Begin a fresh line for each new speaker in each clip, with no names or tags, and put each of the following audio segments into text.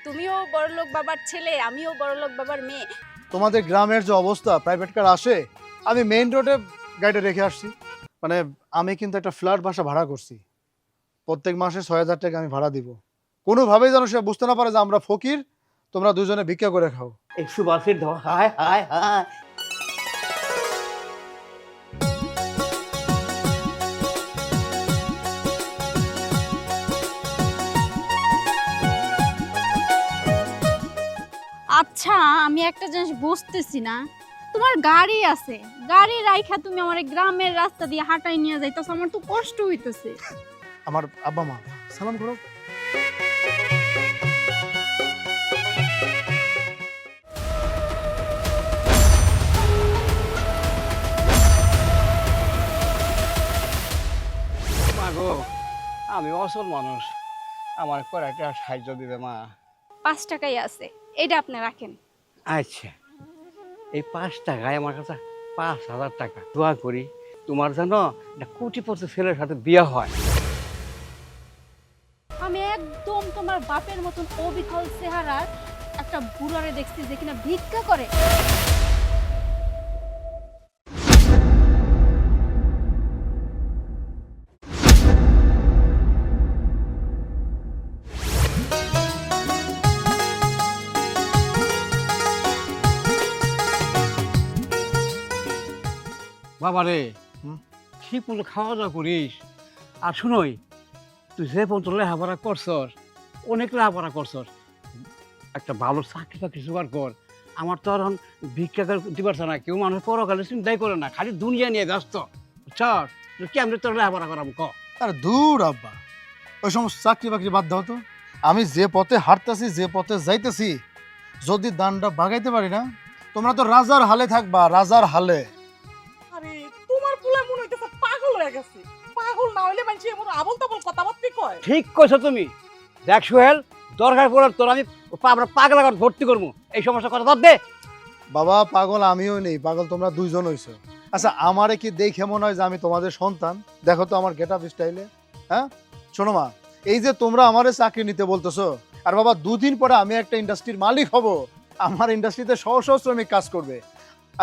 তুমিও বড়লোক বাবার ছেলে, আমিও বড়লোক বাবার মেয়ে।
তোমাদের গ্রামের যে অবস্থা, প্রাইভেট কার আসে, আমি মেইন রোডে গাড়িটা রেখে আসছি। মানে আমি কিন্তু একটা ফ্ল্যাট বাসা ভাড়া করছি, প্রত্যেক মাসে 6,000 টাকা আমি ভাড়া দিব। কোনোভাবেই যেন সে বুঝতে না পারে যে আমরা ফকির, তোমরা দুজনে ভিক্ষা করে খাও।
একশো বাসের ধর, হায় হায় হায়।
আচ্ছা, আমি একটা জিনিস বুঝতেছি না, তোমার গাড়ি আছে, গাড়ি রাইখা তুমি আমার এই গ্রামের রাস্তা দিয়ে হাঁটাই নিয়ে যাইতেছো, আমার তো কষ্ট হইতেছে।
আমার আব্বা মা, সালাম করো।
মা গো, আমি অসল মানুষ, আমার কয়েকটা সাহায্য দিবে মা।
5 টাকাই আছে, এটা আপনি রাখেন।
আচ্ছা, এই 5 টাকায় আমার কাছে 5,000 টাকা। দোয়া করি তোমার যেন একটা কোটিপতি ছেলের সাথে বিয়ে হয়।
আমি একদম তোমার বাপের মতন অবিকল চেহারার একটা বুড়ারে দেখছি যে কিনা ভিক্ষা করে।
বাবা রে,
হুম?
ঠিক মতো খাওয়া দাওয়া করিস। আর শুনোই, তুই যে পর্যন্ত লেখাপড়া করছস, অনেক লেখাপড়া করছস, একটা ভালো চাকরি বাকরি জোগাড় কর। আমার তো আর এখন ভিক্ষা দিবার না, কেউ মানুষ পরকালে চিন্তাই করে না, খালি দুনিয়া নিয়ে ব্যস্ত। চল, কেমনি তোর লেখাপড়া করাম ক।
আর দূর আব্বা, ওই সমস্ত চাকরি বাকরি বাদ দাও তো। আমি যে পথে হাঁটতেছি, যে পথে যাইতেছি, যদি দানটা বাগাইতে পারি না, তোমরা তো রাজার হালে থাকবা, রাজার হালে।
আরে তোমার পোলা মনে হইতেছে পাগল হয়ে গেছে। পাগল না হইলে মানুষ এমন আবল তাবল কথাবার্তা কয়।
ঠিক কইছো তুমি। দেখ সোহেল, দরকার পড়ার তোর আমি আমরা পাগলা ঘর ভর্তি করবো, এই সমস্যার কথা বাদ দে।
বাবা পাগল আমিও নেই, পাগল তোমরা দুইজন হইছো। আচ্ছা, আমারে কি দেখে মনে হয় যে আমি তোমাদের সন্তান? দেখো তো আমার গেট আপ স্টাইলে। হ্যাঁ শোনো মা, এই যে তোমরা আমারে চাকরি নিতে বলতেছো, আর বাবা 2 দিন পরে আমি একটা ইন্ডাস্ট্রির মালিক হব, আমার ইন্ডাস্ট্রিতে শহ শহ শ্রমিক কাজ করবে।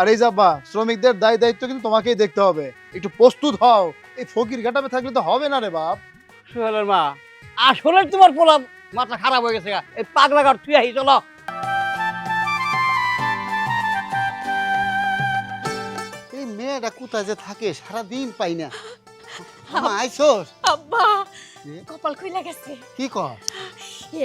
আর এই যাবা শ্রমিকদের দায় দায়িত্ব কিন্তু তোমাকেই দেখতে হবে, একটু প্রস্তুত হও। এই ফকির গেট আপে থাকলে তো হবে না রে বাপ।
সোহেলের মা, আসলে তোমার পোলা মাথা খারাপ হয়ে গেছে গা। এই পাগলা ঘর তুই আহি চলো।
এই মেয়েটা কোথায় যে থাকে সারাদিন পাই না। মা আইসোস?
আব্বা,
এ?
কপাল খুইলা গেছে।
কি কর?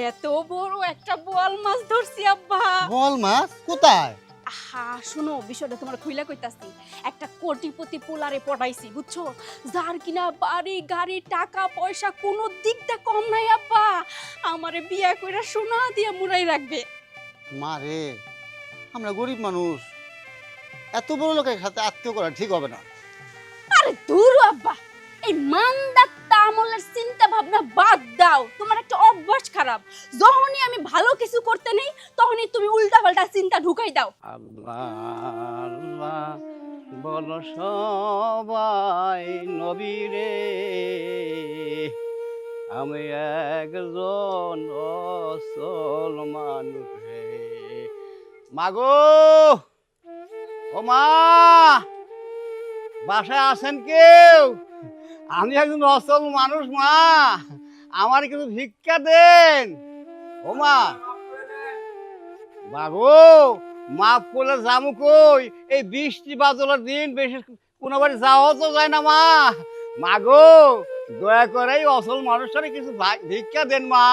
এত বড় একটা বোয়াল মাছ ধরছি আব্বা।
বল মাছ কোথায়?
আহা, শুনো, বিষয়টা তোমার খুইলা কইতাছি। একটা কোটিপতি পোলারে পটাইছি, বুঝছো, যার কিনা বাড়ি গাড়ি টাকা পয়সা কোনো দিকটা কম নাই আব্বা। আমারে বিয়া কইরা সোনা দিয়া মুড়াই রাখবে।
মা রে, আমরা গরিব মানুষ, এত বড় লোকের সাথে আত্মীয় করা ঠিক হবে না।
আরে দূর আব্বা, এই মান্দাত্তা আমলের চিন্তা ভাবনা বাদ দাও। তোমার একটা অভ্যাস খারাপ, যখনই আমি ভালো কিছু করতে নেই তখনই তুমি উল্টা পাল্টা চিন্তা ঢুকাই দাও।
আল্লাহ আল্লাহ বল সবাই নবীরে, আমি একজন অসল মানুষ রে। মাগো, ও মা, বাসায় আছেন কেউ? আমি একজন অসল মানুষ মা, আমার কিন্তু ভিক্ষা দেন। ও মা, বাগো, মাফ করলে যামু কই? এই বৃষ্টি বাদলার দিন বেশি কোনো বাড়ি যাওয়া তো যায় না মা। মাগো, দয়া করে এই অসল মানুষটারে কিছু ভিক্ষা দেন মা।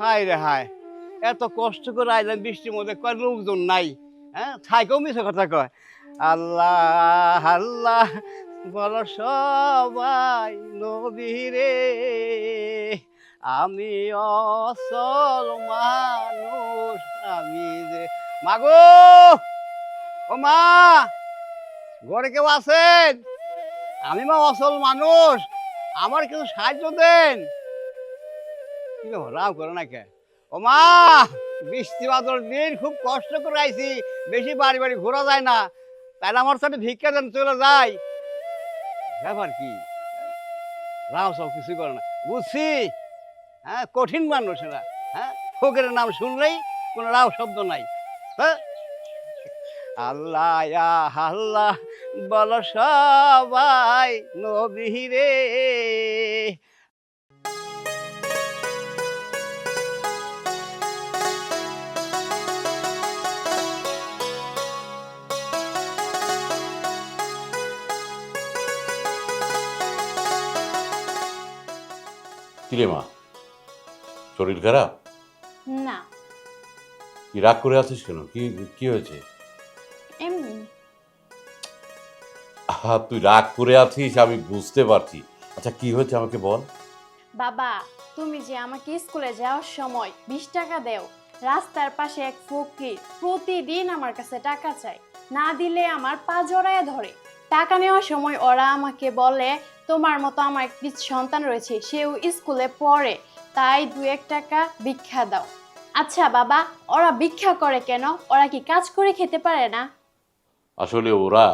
হায় রে হায়, এত কষ্ট করে আইলাম বৃষ্টির মধ্যে, কয় লোকজন নাই। হ্যাঁ, থাইকেও মিছে কথা কয়। আল্লাহ আল্লাহ বল সবাই নবীরে, আমি অসল মানুষ আমি যে। মাগো, ও মা, ঘরে কেউ আছেন? আমি মা অসল মানুষ, আমার কিছু সাহায্য দেন। কি ব্যাপার, রাও করে না কে? ও মা, বৃষ্টি বাদল দিন খুব কষ্ট করে আইছি, বেশি বাড়ি বাড়ি ঘোরা যায় না, তাইলে আমার সাথে ভিক্ষা দেন, চলে যাই। ব্যাপার কি? রাও সব কিছুই করে না। বুঝছি। হ্যাঁ, কঠিন মানুষ এরা। হ্যাঁ, ফকিরের নাম শুনলেই কোনো রাও শব্দ নাই। হ্যাঁ, আল্লাহ ইয়া আল্লাহ বল সবাই নবী রে।
কিরে মা, শরীর খারাপ?
না,
কি রাগ করে আছিস কেন? কি কি হয়েছে?
এমনি।
তুই রাগ করে আছিস আমি বুঝতে পারছি। আচ্ছা কি হয়েছে আমাকে বল।
বাবা, তুমি যে আমাকে স্কুলে যাওয়ার সময় 20 টাকা দেও, রাস্তার পাশে এক ফকির প্রতিদিন আমার কাছে টাকা চায়, না দিলে আমার পা জড়ায় ধরে। টাকা নেওয়ার সময় ওরা আমাকে বলে তোমার মতো আমার একটি সন্তান রয়েছে, সেও স্কুলে পড়ে, তাই 2-1 টাকা ভিক্ষা দাও। আচ্ছা বাবা, ওরা ভিক্ষা করে কেন? ওরা কি কাজ করে খেতে পারে না?
আসলে ওরা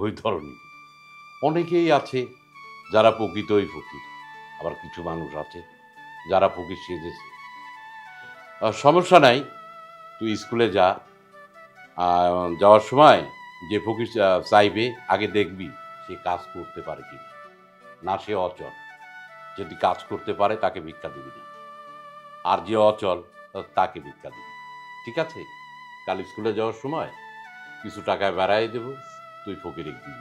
ওই ধরনের অনেকেই আছে যারা প্রকৃতই ফকির, আবার কিছু মানুষ আছে যারা ফকির সেজেছে। সমস্যা নাই, তুই স্কুলে যা। যাওয়ার সময় যে ফকির চাইবে আগে দেখবি সে কাজ করতে পারে কিনা, না সে অচল। যদি কাজ করতে পারে তাকে ভিক্ষা দিবি না, আর যে অচল তাকে ভিক্ষা দিবি। ঠিক আছে? কাল স্কুলে যাওয়ার সময় কিছু টাকায় বাড়াই দেব, তুই ফকিরে দিবি।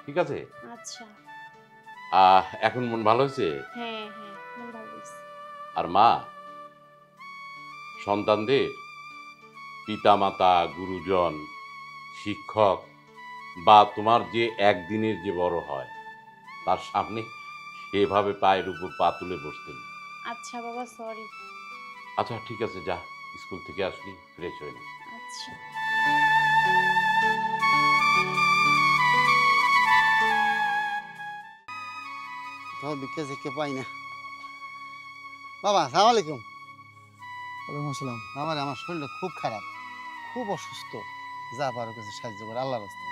ঠিক আছে?
আচ্ছা।
এখন মন ভালো হয়েছে?
হ্যাঁ হ্যাঁ, মন ভালো হয়েছে।
আর মা, সন্তানদের পিতামাতা, গুরুজন, শিক্ষক বা তোমার যে একদিনের যে বড় হয় তার সামনে সেভাবে পায়ের উপর পা তুলে বসতেন।
আচ্ছা বাবা, সরি।
আচ্ছা ঠিক আছে, যা, স্কুল থেকে আসলি ফ্রেশ হয়ে নে।
আচ্ছা।
তোমার ভিক্ষা শিক্ষা পাই না। বাবা আসসালামু আলাইকুম।
ওয়ালাইকুম আসসালাম।
বাবার আমার শরীরটা খুব খারাপ, খুব অসুস্থ, যা পারো কাছে সাহায্য করে আল্লাহর রাস্তায়।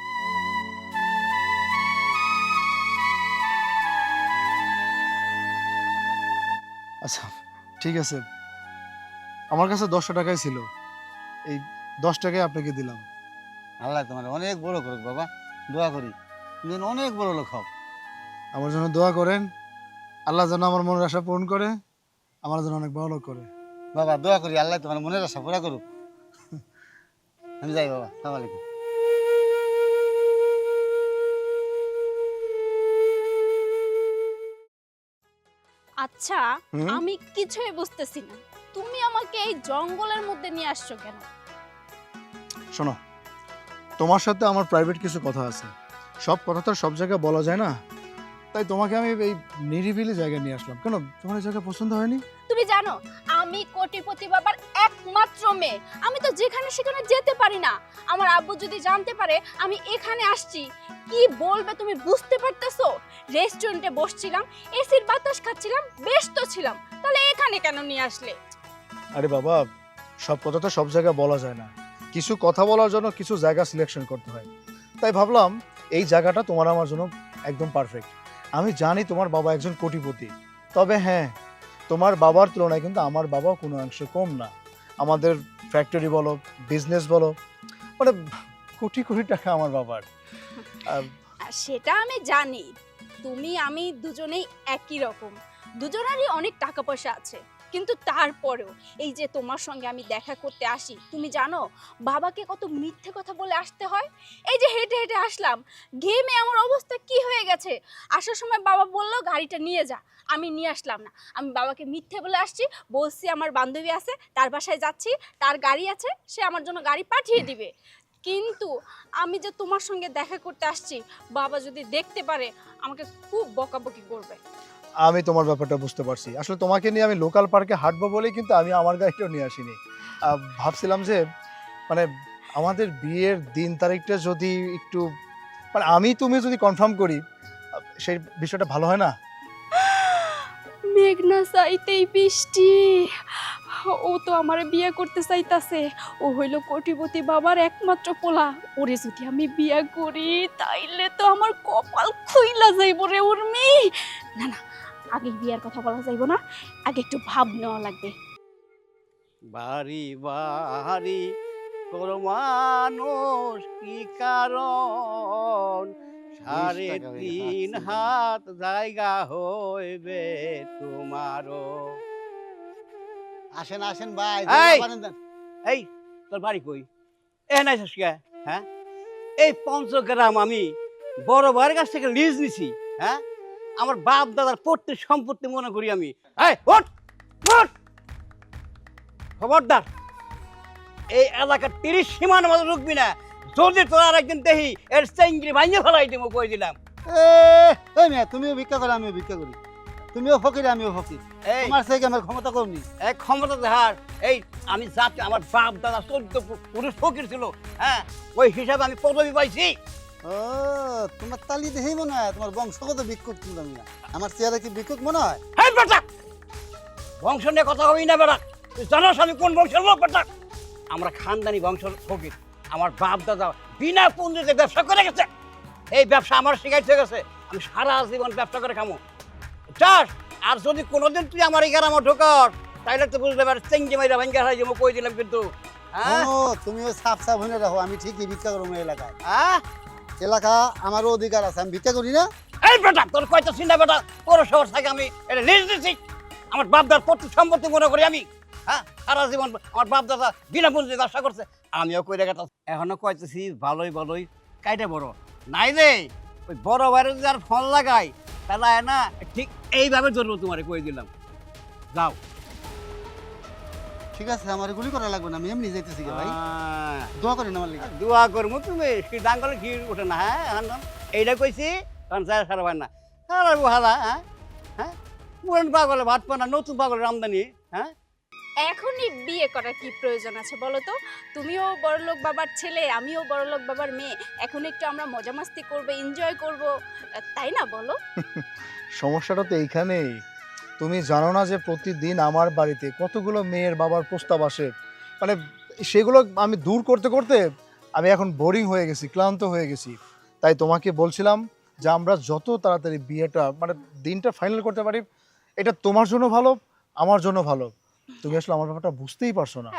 আচ্ছা ঠিক আছে, আমার কাছে 10 টাকাই ছিল, এই 10 টাকাই আপনাকে দিলাম।
আল্লাহ তোমার অনেক বড় করুক বাবা, দোয়া করি তুমি যেন অনেক বড় লোক হও।
আমার জন্য দোয়া করেন, আল্লাহ যেন আমার মনের আশা পূরণ করে, আমার জন্য অনেক বড় লোক করে।
বাবা দোয়া করি আল্লাহ তোমার মনের আশা পুরা করুক। আমি যাই বাবা, আসসালামু আলাইকুম।
আচ্ছা,
হুম?
আমি কিছুই বুঝতেছি না, তুমি আমাকে এই জঙ্গলের মধ্যে নিয়ে আসছো কেন?
শোনো, তোমার সাথে আমার প্রাইভেট কিছু কথা আছে, সব কথা তো আর সব জায়গায় বলা যায় না, তাই তোমাকে আমি এই নিরিবিলি জায়গায় নিয়ে আসলাম। কেন, তোমার এই জায়গা পছন্দ হয়নি?
তুমি জানো আমি কোটিপতি বাবার একমাত্র মেয়ে, আমি তো যেখানে সেখানে যেতে পারি না। আমার আব্বু যদি জানতে পারে আমি এখানে আসছি, কি বলবে তুমি বুঝতে পারতেছো? রেস্টুরেন্টে বসছিলাম, এসির বাতাস খাচ্ছিলাম, ব্যস্ত ছিলাম, তাহলে এখানে কেন নিয়ে আসলে?
আরে বাবা, সব কথা তো সব জায়গায় বলা যায় না, কিছু কথা বলার জন্য কিছু জায়গা সিলেকশন করতে হয়, তাই ভাবলাম এই জায়গাটা তোমার আমার জন্য একদম পারফেক্ট। আমি জানি তোমার বাবা একজন কোটিপতি, তবে হ্যাঁ, তোমার বাবার তুলনায় কিন্তু আমার বাবাও কোনো অংশ কম না। আমাদের ফ্যাক্টরি বলো, বিজনেস বলো, মানে কোটি কোটি টাকা আমার বাবার।
আর সেটা আমি জানি, তুমি আমি দুজনেই একই রকম, দুজনেরই অনেক টাকা পয়সা আছে, কিন্তু তারপরেও এই যে তোমার সঙ্গে আমি দেখা করতে আসি, তুমি জানো বাবাকে কত মিথ্যে কথা বলে আসতে হয়। এই যে হেঁটে হেঁটে আসলাম, ঘেমে আমার অবস্থা কি হয়ে গেছে। আসার সময় বাবা বলল গাড়িটা নিয়ে যা, আমি নিয়ে আসলাম না। আমি বাবাকে মিথ্যে বলে আসছি, বলছি আমার বান্ধবী আছে, তার বাসায় যাচ্ছি, তার গাড়ি আছে, সে আমার জন্য গাড়ি পাঠিয়ে দিবে। কিন্তু আমি যে তোমার সঙ্গে দেখা করতে আসছি, বাবা যদি দেখতে পারে আমাকে খুব বকাবকি করবে।
আমি তোমার ব্যাপারটা বুঝতে পারছি, আসলে তোমাকে নিয়ে আমি লোকাল পার্কে হাঁটবো বলেই কিন্তু আমি আমার গাড়িটাও নিয়ে আসিনি। ভাবছিলাম যে মানে আমাদের বিয়ের দিন তারিখটা যদি একটু মানে আমি তুমি যদি কনফার্ম করি, সেই বিষয়টা ভালো হয় না?
মেঘনা চাইতেই বৃষ্টি, ও তো আমারে বিয়ে করতে চাইতাছে, ও হইল কোটিপতি বাবার একমাত্র পোলা, ওরে যদি আমি বিয়ে করি তাইলে তো আমার কপাল খুইলা যাইব রে উর্মি। না না, আগে বিয়ের কথা বলা যাইব না, আগে একটু ভাব নেওয়া লাগবে।
বাড়ি বাড়ি তোর মানুষ কি কারণ 3.5 হাত জায়গা হইবে তোমারও।
আসেন আসেন ভাই,
এই!
পারেন দেন।
এই তোর বাড়ি কই? এ নাই কে? হ্যাঁ, এই পঞ্চগ্রাম আমি বড় ভাইয়ের কাছ থেকে লিজ নিছি। হ্যাঁ, আমার বাপ দাদার প্রত্যেক সম্পত্তি মনে করি আমি। এই ওঠ ওঠ, খবরদার এই এলাকার 30 সীমার মধ্যে ঢুকবি না। যদি তোর আর একদিন দেখি এর চেঙ্গি ভাঙিয়ে ফেলাই দেবো, কই দিলাম।
এই মেয়ে, তুমিও ভিক্ষা করো আমিও ভিক্ষা করি, তুমিও ফকির আমিও ফকির,
এই
তোমার থেকে আমার ক্ষমতা কমনি।
এক ক্ষমতা দেখার এই আমি জাতি আমার বাপ দাদা 14 পুরুষ ফকির ছিল। হ্যাঁ, ওই হিসাবে আমি পদবি পাইছি।
ও তোমার তালি দেখেই মনে হয় তোমার বংশগত ভিক্ষুক তুললাম না। আমার চেহারা কি ভিক্ষুক মনে হয়?
হ্যাঁ বেটা, বংশ নিয়ে কথা কই না বেটা। তুই জানোস আমি কোন বংশের লোক বেটা? আমরা খানদানি বংশের ফকির। আমার বাপ দাদা বিনা পুঁজিতে ব্যবসা করে গেছে। এই ব্যবসা আমার শিখাইতে গেছে, আমি সারা জীবন ব্যবসা করে খামো। চাস আর যদি কোনোদিন তুই আমার এই গ্রামে ঢোকর তাইলে তো বুঝতে পারছিস চেঙ্গি মাইরা ভাঙ্গা হারাই যাবো, কই দিলাম কিন্তু। হ্যাঁ
ও তুমিও সাফ সাফ হয়ে রাখো, আমি ঠিকই ভিক্ষা করবো এই এলাকায়।
হ্যাঁ,
এলাকা আমারও অধিকার আছে, আমি ভিক্ষা করি না।
এই বেটা তোর কয়টা চিন্তা বেটা, পৌরসভার থেকে আমি এটা লিজ দিচ্ছি। আমার বাপদার প্রত্যেক সম্পত্তি মনে করি আমি। হ্যাঁ, সারা জীবন আমার বাপ দাদা বিনা পুঁজিতে ব্যবসা করছে, আমিও কই রেখে এখনো কইতেছি ভালোই ভালোই কাইটে বড় নাই রে। ওই বড় বাইরে যদি আর ফোন লাগাই তাহলে না ঠিক এইভাবে ধরবো, তোমারে কই দিলাম। যাও।
ঠিক আছে, আমার গুলি করা লাগবে না, আমি এমনি যাইতেছি গে ভাই।
হ্যাঁ,
দোয়া করেন আমার লিগে।
দোয়া করবো তুমি ডাঙ্গলে ঘি ওঠে না। হ্যাঁ, এইটা কইছি কারণ যায় সারা পায় না সারা হালা। হ্যাঁ হ্যাঁ, পুরান পাগলে ভাত পানা, নতুন পাগলের আমদানি। হ্যাঁ,
এখনই বিয়ে করার কি প্রয়োজন আছে বলো তো? তুমিও বড়লোক বাবার ছেলে, আমিও বড়লোক বাবার মেয়ে, এখন একটু আমরা মজা মাস্তি করবো, এনজয় করব, তাই না বলো?
সমস্যাটা তো এইখানেই। তুমি জানো না যে প্রতিদিন আমার বাড়িতে কতগুলো মেয়ের বাবার প্রস্তাব আসে, মানে সেগুলো আমি দূর করতে করতে আমি এখন বোরিং হয়ে গেছি, ক্লান্ত হয়ে গেছি। তাই তোমাকে বলছিলাম যে আমরা যত তাড়াতাড়ি বিয়েটা মানে দিনটা ফাইনাল করতে পারি, এটা তোমার জন্য ভালো, আমার জন্য ভালো। তুমি আসলে আমার ব্যাপারটা বুঝতেই পারছো না।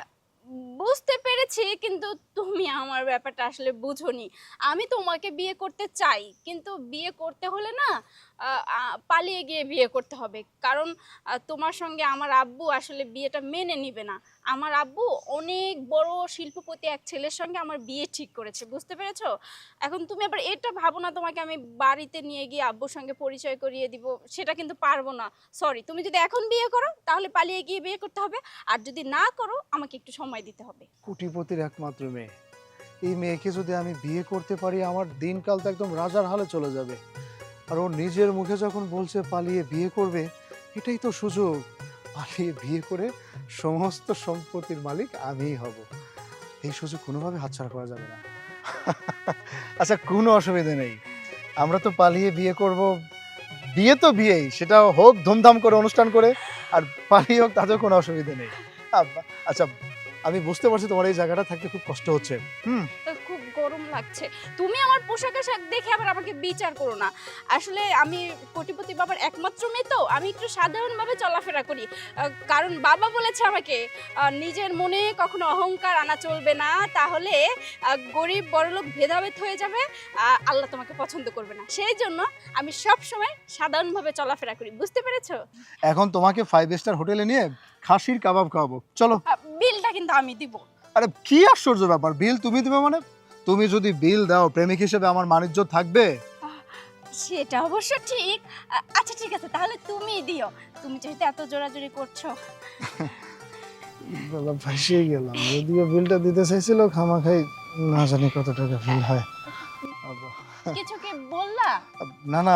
বুঝতে পেরেছি, কিন্তু তুমি আমার ব্যাপারটা আসলে বুঝোনি। আমি তোমাকে বিয়ে করতে চাই, কিন্তু বিয়ে করতে হলে না পালিয়ে গিয়ে বিয়ে করতে হবে। কারণ তোমার সঙ্গে আমার আব্বু আসলে বিয়েটা মেনে নিবে না। আমার আব্বু অনেক বড় শিল্পপতি এক ছেলের সঙ্গে আমার বিয়ে ঠিক করেছে, বুঝতে পেরেছো? এখন তুমি আবার এটা ভাবো না তোমাকে আমি বাড়িতে নিয়ে গিয়ে আব্বুর সঙ্গে পরিচয় করিয়ে দিব, সেটা কিন্তু পারবো না। সরি, তুমি যদি এখন বিয়ে করো তাহলে পালিয়ে গিয়ে বিয়ে করতে হবে, আর যদি না করো আমাকে একটু সময় দিতে হবে।
কোটিপতির একমাত্র মেয়ে, এই মেয়েকে যদি আমি বিয়ে করতে পারি আমার দিনকাল তো একদম রাজার হালে চলে যাবে। আর ও নিজের মুখে যখন বলছে পালিয়ে বিয়ে করবে, এটাই তো সুযোগ। পালিয়ে বিয়ে করে সমস্ত সম্পত্তির মালিক আমিই হব। এই সুযোগ কোনোভাবে হাতছাড়া করা যাবে না। আচ্ছা, কোনো অসুবিধা নেই, আমরা তো পালিয়ে বিয়ে করব। বিয়ে তো বিয়েই, সেটা হোক ধুমধাম করে অনুষ্ঠান করে, আর পালিয়ে হোক তাতেও কোনো অসুবিধা নেই। আচ্ছা, আমি বুঝতে পারছি তোমার এই জায়গাটা থাকতে খুব কষ্ট হচ্ছে।
খুব গরম লাগছে। তুমি আমার পোশাক আশাক দেখে আবার আমাকে বিচার করো না। আসলে আমি কোটিপতি বাবার একমাত্র মেয়ে, তো আমি একটু সাধারণভাবে চলাফেরা করি। কারণ বাবা বলেছে আমাকে নিজের মনে কখনো অহংকার আনা চলবে না, তাহলে গরিব বড়লোক ভেদাভেদ হয়ে যাবে, আল্লাহ তোমাকে পছন্দ করবে না। সেই জন্য আমি সব সময় সাধারণভাবে চলাফেরা করি, বুঝতে পেরেছো?
এখন তোমাকে 5 স্টার হোটেলে নিয়ে খাসির কাবাব খাওয়াবো, চলো।
বিলটা কিন্তু আমি দিব।
আরে কি আশ্চর্য ব্যাপার, বিল তুমি দিবে মানে? তুমি যদি বিল দাও প্রেমিক হিসেবে আমার মানিজ্য থাকবে।
সেটা অবশ্য ঠিক। আচ্ছা ঠিক আছে, তাহলে তুমি দিও, তুমি যেহেতু এত জোরাজোরি করছো।
বাবা ফাঁসিয়ে গেলাম, যদিও বিলটা দিতে চাইছিল খামাখাই, না জানি কত টাকা বিল হয়।
কিছু কি বললা?
না না,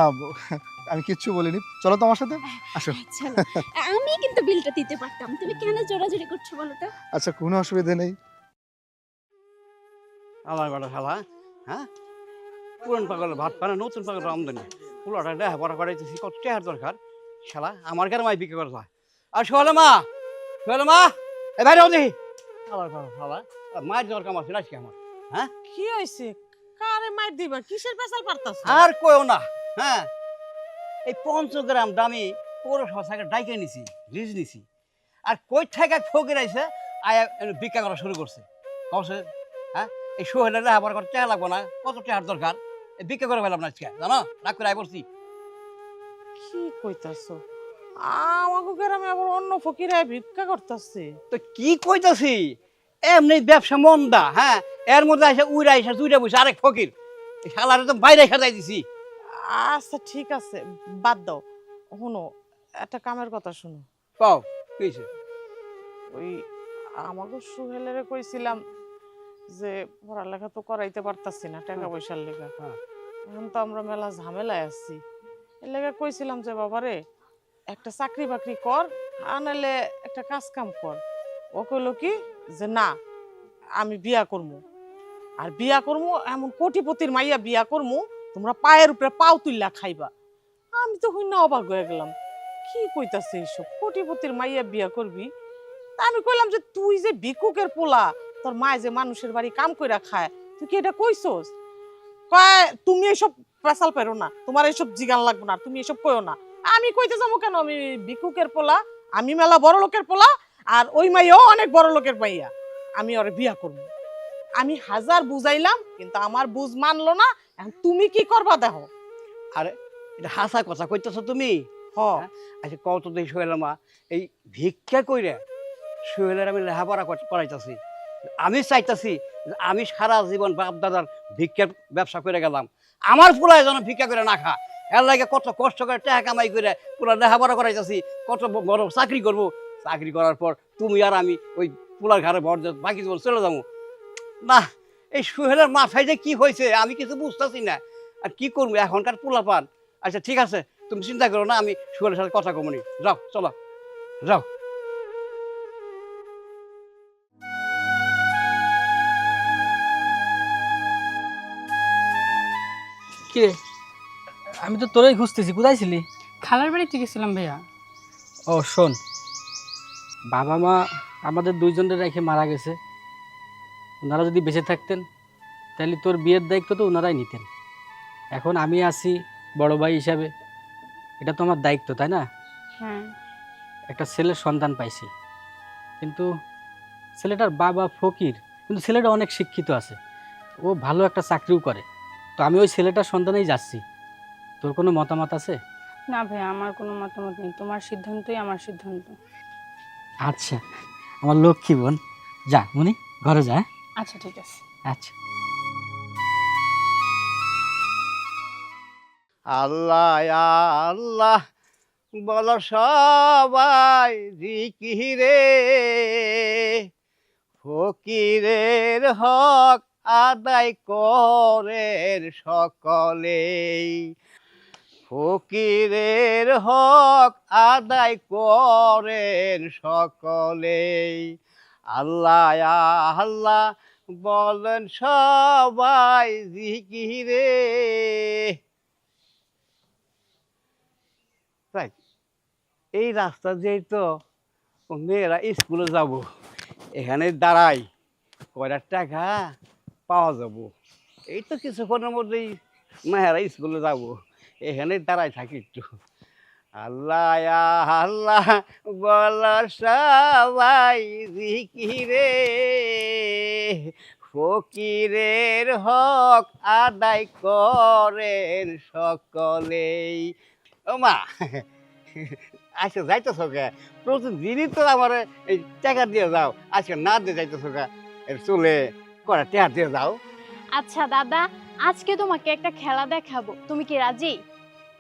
আমি কিচ্ছু বলিনি, চলো তো আমার সাথে আসো।
চলো, আমি কিন্তু বিলটা দিতে পারতাম, তুমি কেন জোরাজোরি করছো বলো তো?
আচ্ছা, কোনো অসুবিধা নেই।
আমার বেটা শালা। হ্যাঁ, পুরান পাগলের ভাত পানা, নতুন পাগলের আমদানি, পোলাটা দেখা পড়া করাইতেছি, কত টাকার দরকার শালা। আমার কেন মাই বিক্রি করতে হয়? আর সোহালে মা, সোহালে মা, এ বাইরে দেখি। আমার শালা মায়ের দরকার আছে না আমার। হ্যাঁ,
কি হয়েছে? কারে মার দিবা? কিসের পেশাল পারতাছ?
আর কইও না। হ্যাঁ, এই 5 গ্রাম দামি পৌরসভা থেকে ডাইকে নিছি, রিজ নিছি। আর কই থেকে এক ফকির আইছে, আয়া ভিক্ষা করা শুরু করছে। কমছে, হ্যাঁ এই সোহেলের আবার করে টাকা লাগবো না, কত টাকার দরকার, এই ভিক্ষা করে পেলাম না আজকে, জানো রাগ করে আয় পড়ছি।
কি কইতাছো? আমাকে গ্রামে আবার অন্য ফকিরা ভিক্ষা করতেছে।
তো কি কইতাছি, এমনি ব্যবসা মন্দা, হ্যাঁ এর মধ্যে আইসা উইরা আইসা দুইটা বসে আরেক ফকির, এই শালারে তো বাইরে খেদাই দিছি।
আচ্ছা ঠিক আছে, বাদ দাও। শোনো, একটা কামের কথা শোনো।
কও কি হইছে?
ওই আমাকে সুহেলেরে কইছিলাম যে পড়ালেখা তো করাইতে পারতাছি না টাকা পয়সার লেগা।
হ্যাঁ।
এখন তো আমরা মেলা ঝামেলায় আছি, এর লেগে কইছিলাম যে বাবারে একটা চাকরি বাকরি কর, আনালে একটা কাজ কাম কর। ও কইলো কি যে না, আমি বিয়া করবো, আর বিয়া করবো এমন কোটিপতির মাইয়া বিয়া করবো, তোমরা পায়ের উপরে পাও তুললা খাইবা। আমি তো হইনা অবাক হয়ে গেলাম, কি কইতাছে এইসব, কোটিপতির মাইয়া বিয়া করবি? তা আমি কইলাম যে তুই যে ভিক্ষুকের পোলা, তোর মা যে মানুষের বাড়ি কাম কইরা খায়, তুই কি এটা কইছস? কয় তুমি এইসব পেশাল পেরো না, তোমার এইসব জিগান লাগবে না, তুমি এসব কইও না। আমি কইতে যাবো কেন, আমি ভিক্ষুকের পোলা, আমি মেলা বড় লোকের পোলা, আর ওই মাইয়াও অনেক বড় লোকের মাইয়া, আমি ওরে বিয়া করবো। আমি হাজার বুঝাইলাম কিন্তু আমার বুঝ মানলো না। এখন তুমি কি করবা দেখো।
আরে এটা হাসা কথা কইতেছো তুমি?
হ
আচ্ছা কত দেখি সোহেলের মা এই ভিক্ষা কইরা সোহেলের আমি লেখাপড়া করাইতাছি, আমি চাইতাছি যে আমি সারা জীবন বাপ দাদার ভিক্ষার ব্যবসা করে গেলাম, আমার পোলায় যেন ভিক্ষা করে না খা। এর লাগে কত কষ্ট করে টাকা কামাই করে পুরা লেখাপড়া করাইতাছি, কত বড় চাকরি করব, চাকরি করার পর তুমি আর আমি ওই পোলার ঘরে ভর দিয়ে বাকি জীবন চলে যাবো না। এই সোহেলের মাথায় যে কি হয়েছে আমি কিছু বুঝতেছি না, আর কি করবো এখনকার পোলা পান। আচ্ছা ঠিক আছে, তুমি চিন্তা করো না, আমি সোহেলের সাথে কথা কমনি, যাও চলো যাও।
কে? আমি তো তোরাই খুঁজতেছি, কোথায় ছিলি?
খালার বাড়িতে গেছিলাম ভাইয়া।
ও শোন, বাবা মা আমাদের দুইজনের রেখে মারা গেছে। ওনারা যদি বেঁচে থাকতেন তাহলে তোর বিয়ের দায়িত্ব তো ওনারাই নিতেন। এখন আমি আছি বড় ভাই হিসাবে, এটা তো আমার দায়িত্ব, তাই না?
হ্যাঁ।
একটা ছেলের সন্তান পাইছি, কিন্তু ছেলেটার বাবা ফকির, কিন্তু ছেলেটা অনেক শিক্ষিত আছে, ও ভালো একটা চাকরিও করে। তো আমি ওই ছেলেটার সন্তানেই যাচ্ছি। তোর কোনো মতামত আছে?
না ভাইয়া, আমার কোনো মতামত নেই, তোমার সিদ্ধান্তই আমার সিদ্ধান্ত।
আচ্ছা আমার লক্ষ্মী বোন, যা মনি ঘরে যা।
আচ্ছা ঠিক আছে।
আচ্ছা।
আল্লাহ আল্লাহ বলো সবাই জিকিরে, ফকিরের হক আদায় করেন সকলেই, ফকিরের হক আদায় করেন সকলেই। আল্লাহ আল্লাহ বলেন সবাই জিকিরে। এই রাস্তা দিয়ে তো মেয়েরা স্কুলে যাব, এখানে দাঁড়াই, কয়টা টাকা পাওয়া যাব। এই তো কিছুক্ষণের মধ্যেই মেয়েরা স্কুলে যাব, এখানে দাঁড়াই থাকি একটু। আল্লাহ আল্লাহ বল সবাই জিকিরে, ফকিরের হক আদায় করেন সকলেই। ও মা, আচ্ছা যাইতেছো কে? প্রতিদিনই তো আমার এই টাকা দিয়ে যাও, আজকে না দিয়ে যাইতেছো কে? চলে কটা টাকা দিয়ে যাও।
আচ্ছা দাদা, আজকে তোমাকে একটা খেলা দেখাবো, তুমি কি রাজি?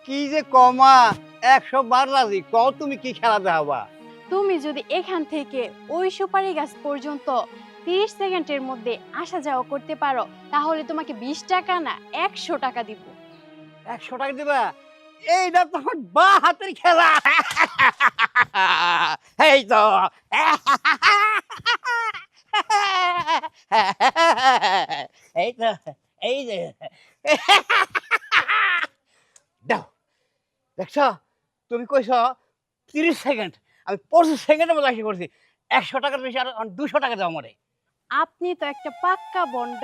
কি যে কমা, 100 বার রাজি, কও তুমি কি খেলা দেখাবা?
তুমি যদি এখান থেকে ওই সুপারি গাছ পর্যন্ত 30 সেকেন্ডের মধ্যে আসা যাওয়া করতে পারো, তাহলে তোমাকে 20 টাকা না 100 টাকা দিব।
100 টাকা দিবা? এইটা তো আমার বা হাতের খেলা। এই তো এই তো এই যে দাও, দেখছ তুমি কইছ 30 সেকেন্ড, আমি 25 সেকেন্ডের মধ্যে আসি করছি। 100 টাকার বেশি আর 200 টাকা দাও আমারে।
আপনি তো একটা পাক্কা বন্ড,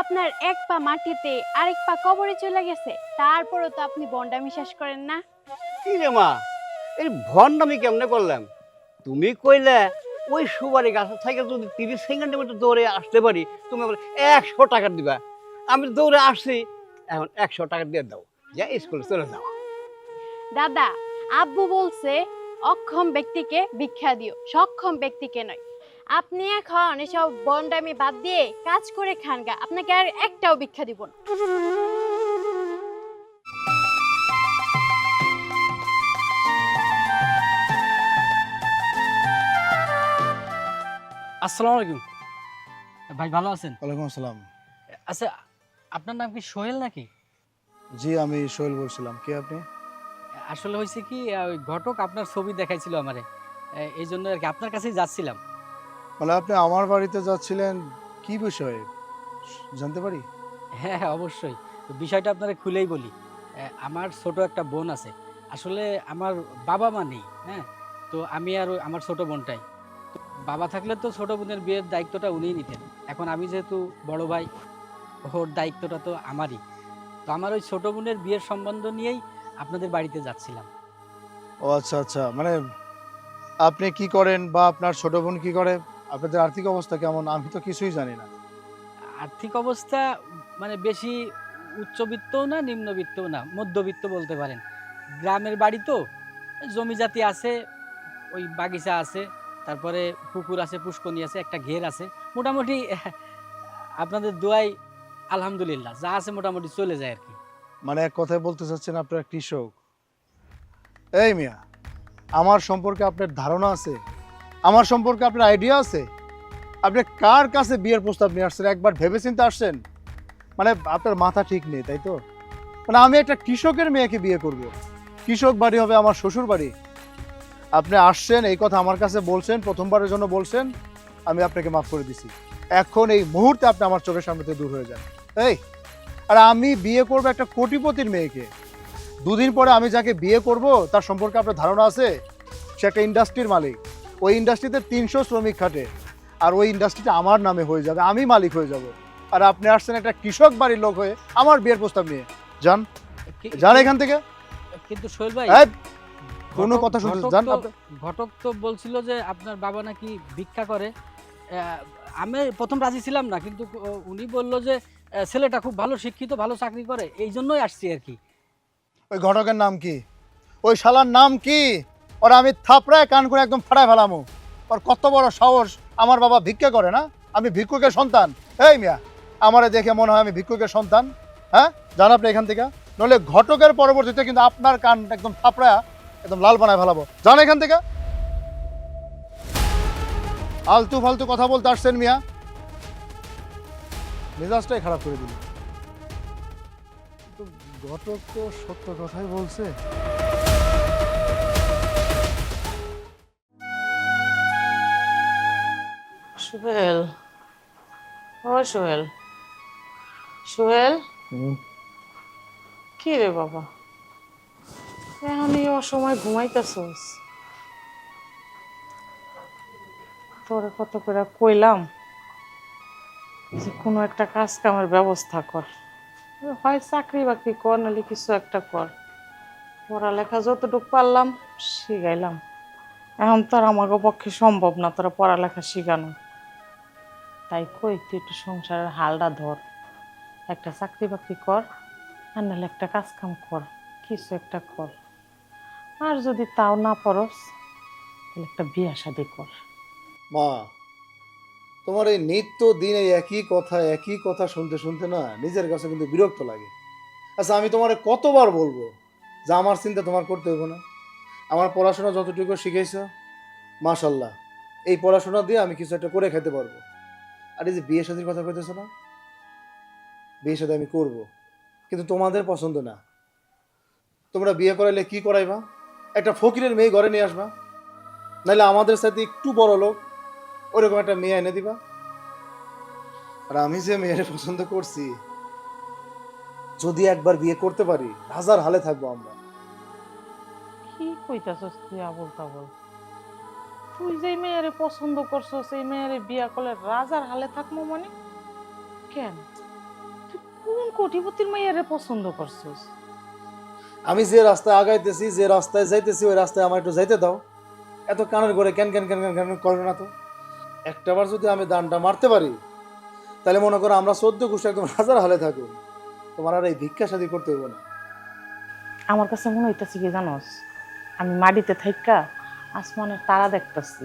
আপনার এক পা মাটিতে আরেক পা কবরে চলে গেছে, তারপরেও তো আপনি বন্ডামি শেষ করেন না।
কি রে মা, এই ভন আমি কেমনে করলাম? তুমি কইলে ওই সুপারি গাছের থেকে যদি 30 সেকেন্ডের মধ্যে দৌড়ে আসতে পারি, তুমি বলে 100 টাকা দিবা। আমি দৌড়ে আসছি, এখন 100 টাকা দিয়ে দাও, যা স্কুলে চলে যাও।
দাদা, আব্বু বলছে অক্ষম ব্যক্তিকে ভিক্ষা দিও, সক্ষম ব্যক্তিকে নয়। আপনি এখন এসব বন্ডামি বাদ দিয়ে কাজ করে খান গা, আপনাকে আর একটাও ভিক্ষা দিব না।
আসসালামু আলাইকুম ভাই, ভালো আছেন?
ওয়ালাইকুম আসসালাম।
আচ্ছা, আপনার নাম কি সোহেল নাকি?
জি, আমি সোহেল বলছিলাম। কে আপনি?
আসলে হয়েছে কি, ওই ঘটক আপনার ছবি দেখাইছিল আমারে, এই জন্য আর কি আপনার কাছেই যাচ্ছিলাম।
মানে আপনি আমার বাড়িতে যাচ্ছিলেন, কি বিষয়ে জানতে পারি?
হ্যাঁ হ্যাঁ, অবশ্যই। তো বিষয়টা আপনারা খুলেই বলি। আমার ছোট একটা বোন আছে। আসলে আমার বাবা মা নেই, হ্যাঁ। তো আমি আর আমার ছোট বোনটাই। তো বাবা থাকলে তো ছোট বোনের বিয়ের দায়িত্বটা উনিই নিতেন। এখন আমি যেহেতু বড় ভাই, ওর দায়িত্বটা তো আমারই। তো আমার ওই ছোট বোনের বিয়ের সম্বন্ধ নিয়েই আপনাদের বাড়িতে যাচ্ছিলাম।
ও আচ্ছা আচ্ছা, মানে আপনি কি করেন বা আপনার ছোট বোন কি করে, আপনাদের আর্থিক অবস্থা কেমন, আমি তো কিছুই জানি না।
আর্থিক অবস্থা মানে বেশি উচ্চবিত্তও না, নিম্নবিত্তও না, মধ্যবিত্ত বলতে পারেন। গ্রামের বাড়ি তো, জমি জাতি আছে, ওই বাগিচা আছে, তারপরে পুকুর আছে, পুষ্করণী আছে, একটা ঘের আছে। মোটামুটি আপনাদের দোয়ায় আলহামদুলিল্লাহ যা আছে মোটামুটি চলে যায় আর কি।
মানে এক কথায় বলতে চাচ্ছেন আপনারা কৃষক? এই মিয়া, আমার সম্পর্কে আপনার ধারণা আছে? আমার সম্পর্কে আপনার আইডিয়া আছে? আপনি কার কাছে বিয়ের প্রস্তাব নিয়ে আসছেন, একবার ভেবেচিন্তে আসছেন? মানে আপনার মাথা ঠিক নেই, তাই তো? মানে আমি একটা কৃষকের মেয়েকে বিয়ে করব, কৃষক বাড়ি হবে আমার শ্বশুর বাড়ি। আপনি আসছেন, এই কথা আমার কাছে বলছেন, প্রথমবারের জন্য বলছেন, আমি আপনাকে মাফ করে দিছি। এখন এই মুহূর্তে আপনি আমার চোখের সামনে থেকে দূর হয়ে যান। এই, আর আমি বিয়ে করব একটা কোটিপতির মেয়েকে। দুদিন পরে আমি যাকে বিয়ে করব তার সম্পর্কে আপনার ধারণা আছে? সে একটা ইন্ডাস্ট্রির মালিক। ওই ইন্ডাস্ট্রিতে 300 শ্রমিক খাটে, আর ওই ইন্ডাস্ট্রিটা আমার নামে হয়ে যাবে, আমি মালিক হয়ে যাব। আর আপনি আসছেন একটা কৃষক বাড়ির লোক হয়ে আমার বিয়ের প্রস্তাব নিয়ে। যান, যান এখান থেকে।
কিন্তু সোহেল ভাই,
এই, কোনো কথা শুনতে
ঘটক
যান
তো-
আপনি।
ঘটক তো বলছিল যে আপনার বাবা নাকি ভিক্ষা করে। আমি প্রথম রাজি ছিলাম না, কিন্তু উনি বলল যে ছেলেটা খুব ভালো শিক্ষিত, ভালো চাকরি করে, এই জন্যই আসছি আর কি।
ওই ঘটকের নাম কি? ওই শালার নাম কি? ওর আমি থাপড়ায় কান করে একদম ফাটায় ফেলামো। ওর কত বড় সাহস, আমার বাবা ভিক্ষা করে না, আমি ভিক্ষুকের সন্তান। এই মিয়া, আমারে দেখে মনে হয় আমি ভিক্ষুকের সন্তান? হ্যাঁ, জান আপনি এখান থেকে, নইলে ঘটকের পরবর্তীতে কিন্তু আপনার কান একদম থাপড়ায় একদম লাল বানায় ফেলাবো। জান এখান থেকে। আলতু ফালতু কথা বলতে আসছেন মিয়া, মেজাজটাই খারাপ করে দিল। ঘটক তো সত্য কথাই বলছে।
সোহেল, ও সোহেল, সোহেল, কি রে বাবা, এখন এই অসময় ঘুমাইতেছস? তোরে কত করে কইলাম যে কোনো একটা কাজ কামের ব্যবস্থা কর, হয় চাকরি বাকরি কর, নাহলে কিছু একটা কর। পড়ালেখা যতটুকু পারলাম শিখাইলাম, এখন তো আর আমাকে পক্ষে সম্ভব না তোরা পড়ালেখা শিখানো। তাই কই তুই একটু সংসারের হালটা ধর, একটা চাকরি বাকরি কর, আর নাহলে একটা কাজ কাম কর, কিছু একটা কর। আর যদি তাও না পারস তাহলে একটা বিয়া শাদি কর।
মা, তোমার এই নিত্য দিন এই একই কথা শুনতে শুনতে না নিজের কাছে কিন্তু বিরক্ত লাগে। আচ্ছা, আমি তোমার কতবার বলবো যে আমার চিন্তা তোমার করতে হইব না? আমার পড়াশোনা যতটুকু শিখেছো, মাশাল্লাহ, এই পড়াশোনা দিয়ে আমি কিছু একটা করে খেতে পারবো। আর এই যে বিয়ে শাদীর কথা কইতেছো না, বিয়ে শাদী আমি করব, কিন্তু তোমাদের পছন্দ না। তোমরা বিয়ে করাইলে কি করাইবা? একটা ফকিরের মেয়ে ঘরে নিয়ে আসবা, নাহলে আমাদের সাথে একটু বড় লোক ওরকম একটা মেয়ে এনে দিবা। আর আমি যে মেয়ের পছন্দ করছি, যদি একবার বিয়ে করতে পারি, হাজার হালে থাকবো আমরা।
কি কইতাছস তুই আবল তাবল? তুই যে মেয়েরে পছন্দ করছস এই মেয়েরে বিয়া করলে রাজার হালে থাকবো মানে? কেন, তুই কোন কোটিপতির মেয়েরে পছন্দ করছস?
আমি যে রাস্তায় আগাইতেছি, যে রাস্তায় যাইতেছি, ওই রাস্তায় আমার একটু যাইতে দাও। এত কানের করে can can can can can করবে না তো। একটাবার যদি আমি দানটা মারতে পারি, তাহলে মনে করো আমরা 14 গোষ্ঠী একদম হাজার হালে থাকুন, তোমার আর এই ভিক্ষা শাদী করতে হইব না।
আমার কাছে মনে হইতাছে কি জানোস, আমি মাটিতে থাইকা আসমানের তারা দেখতাছি।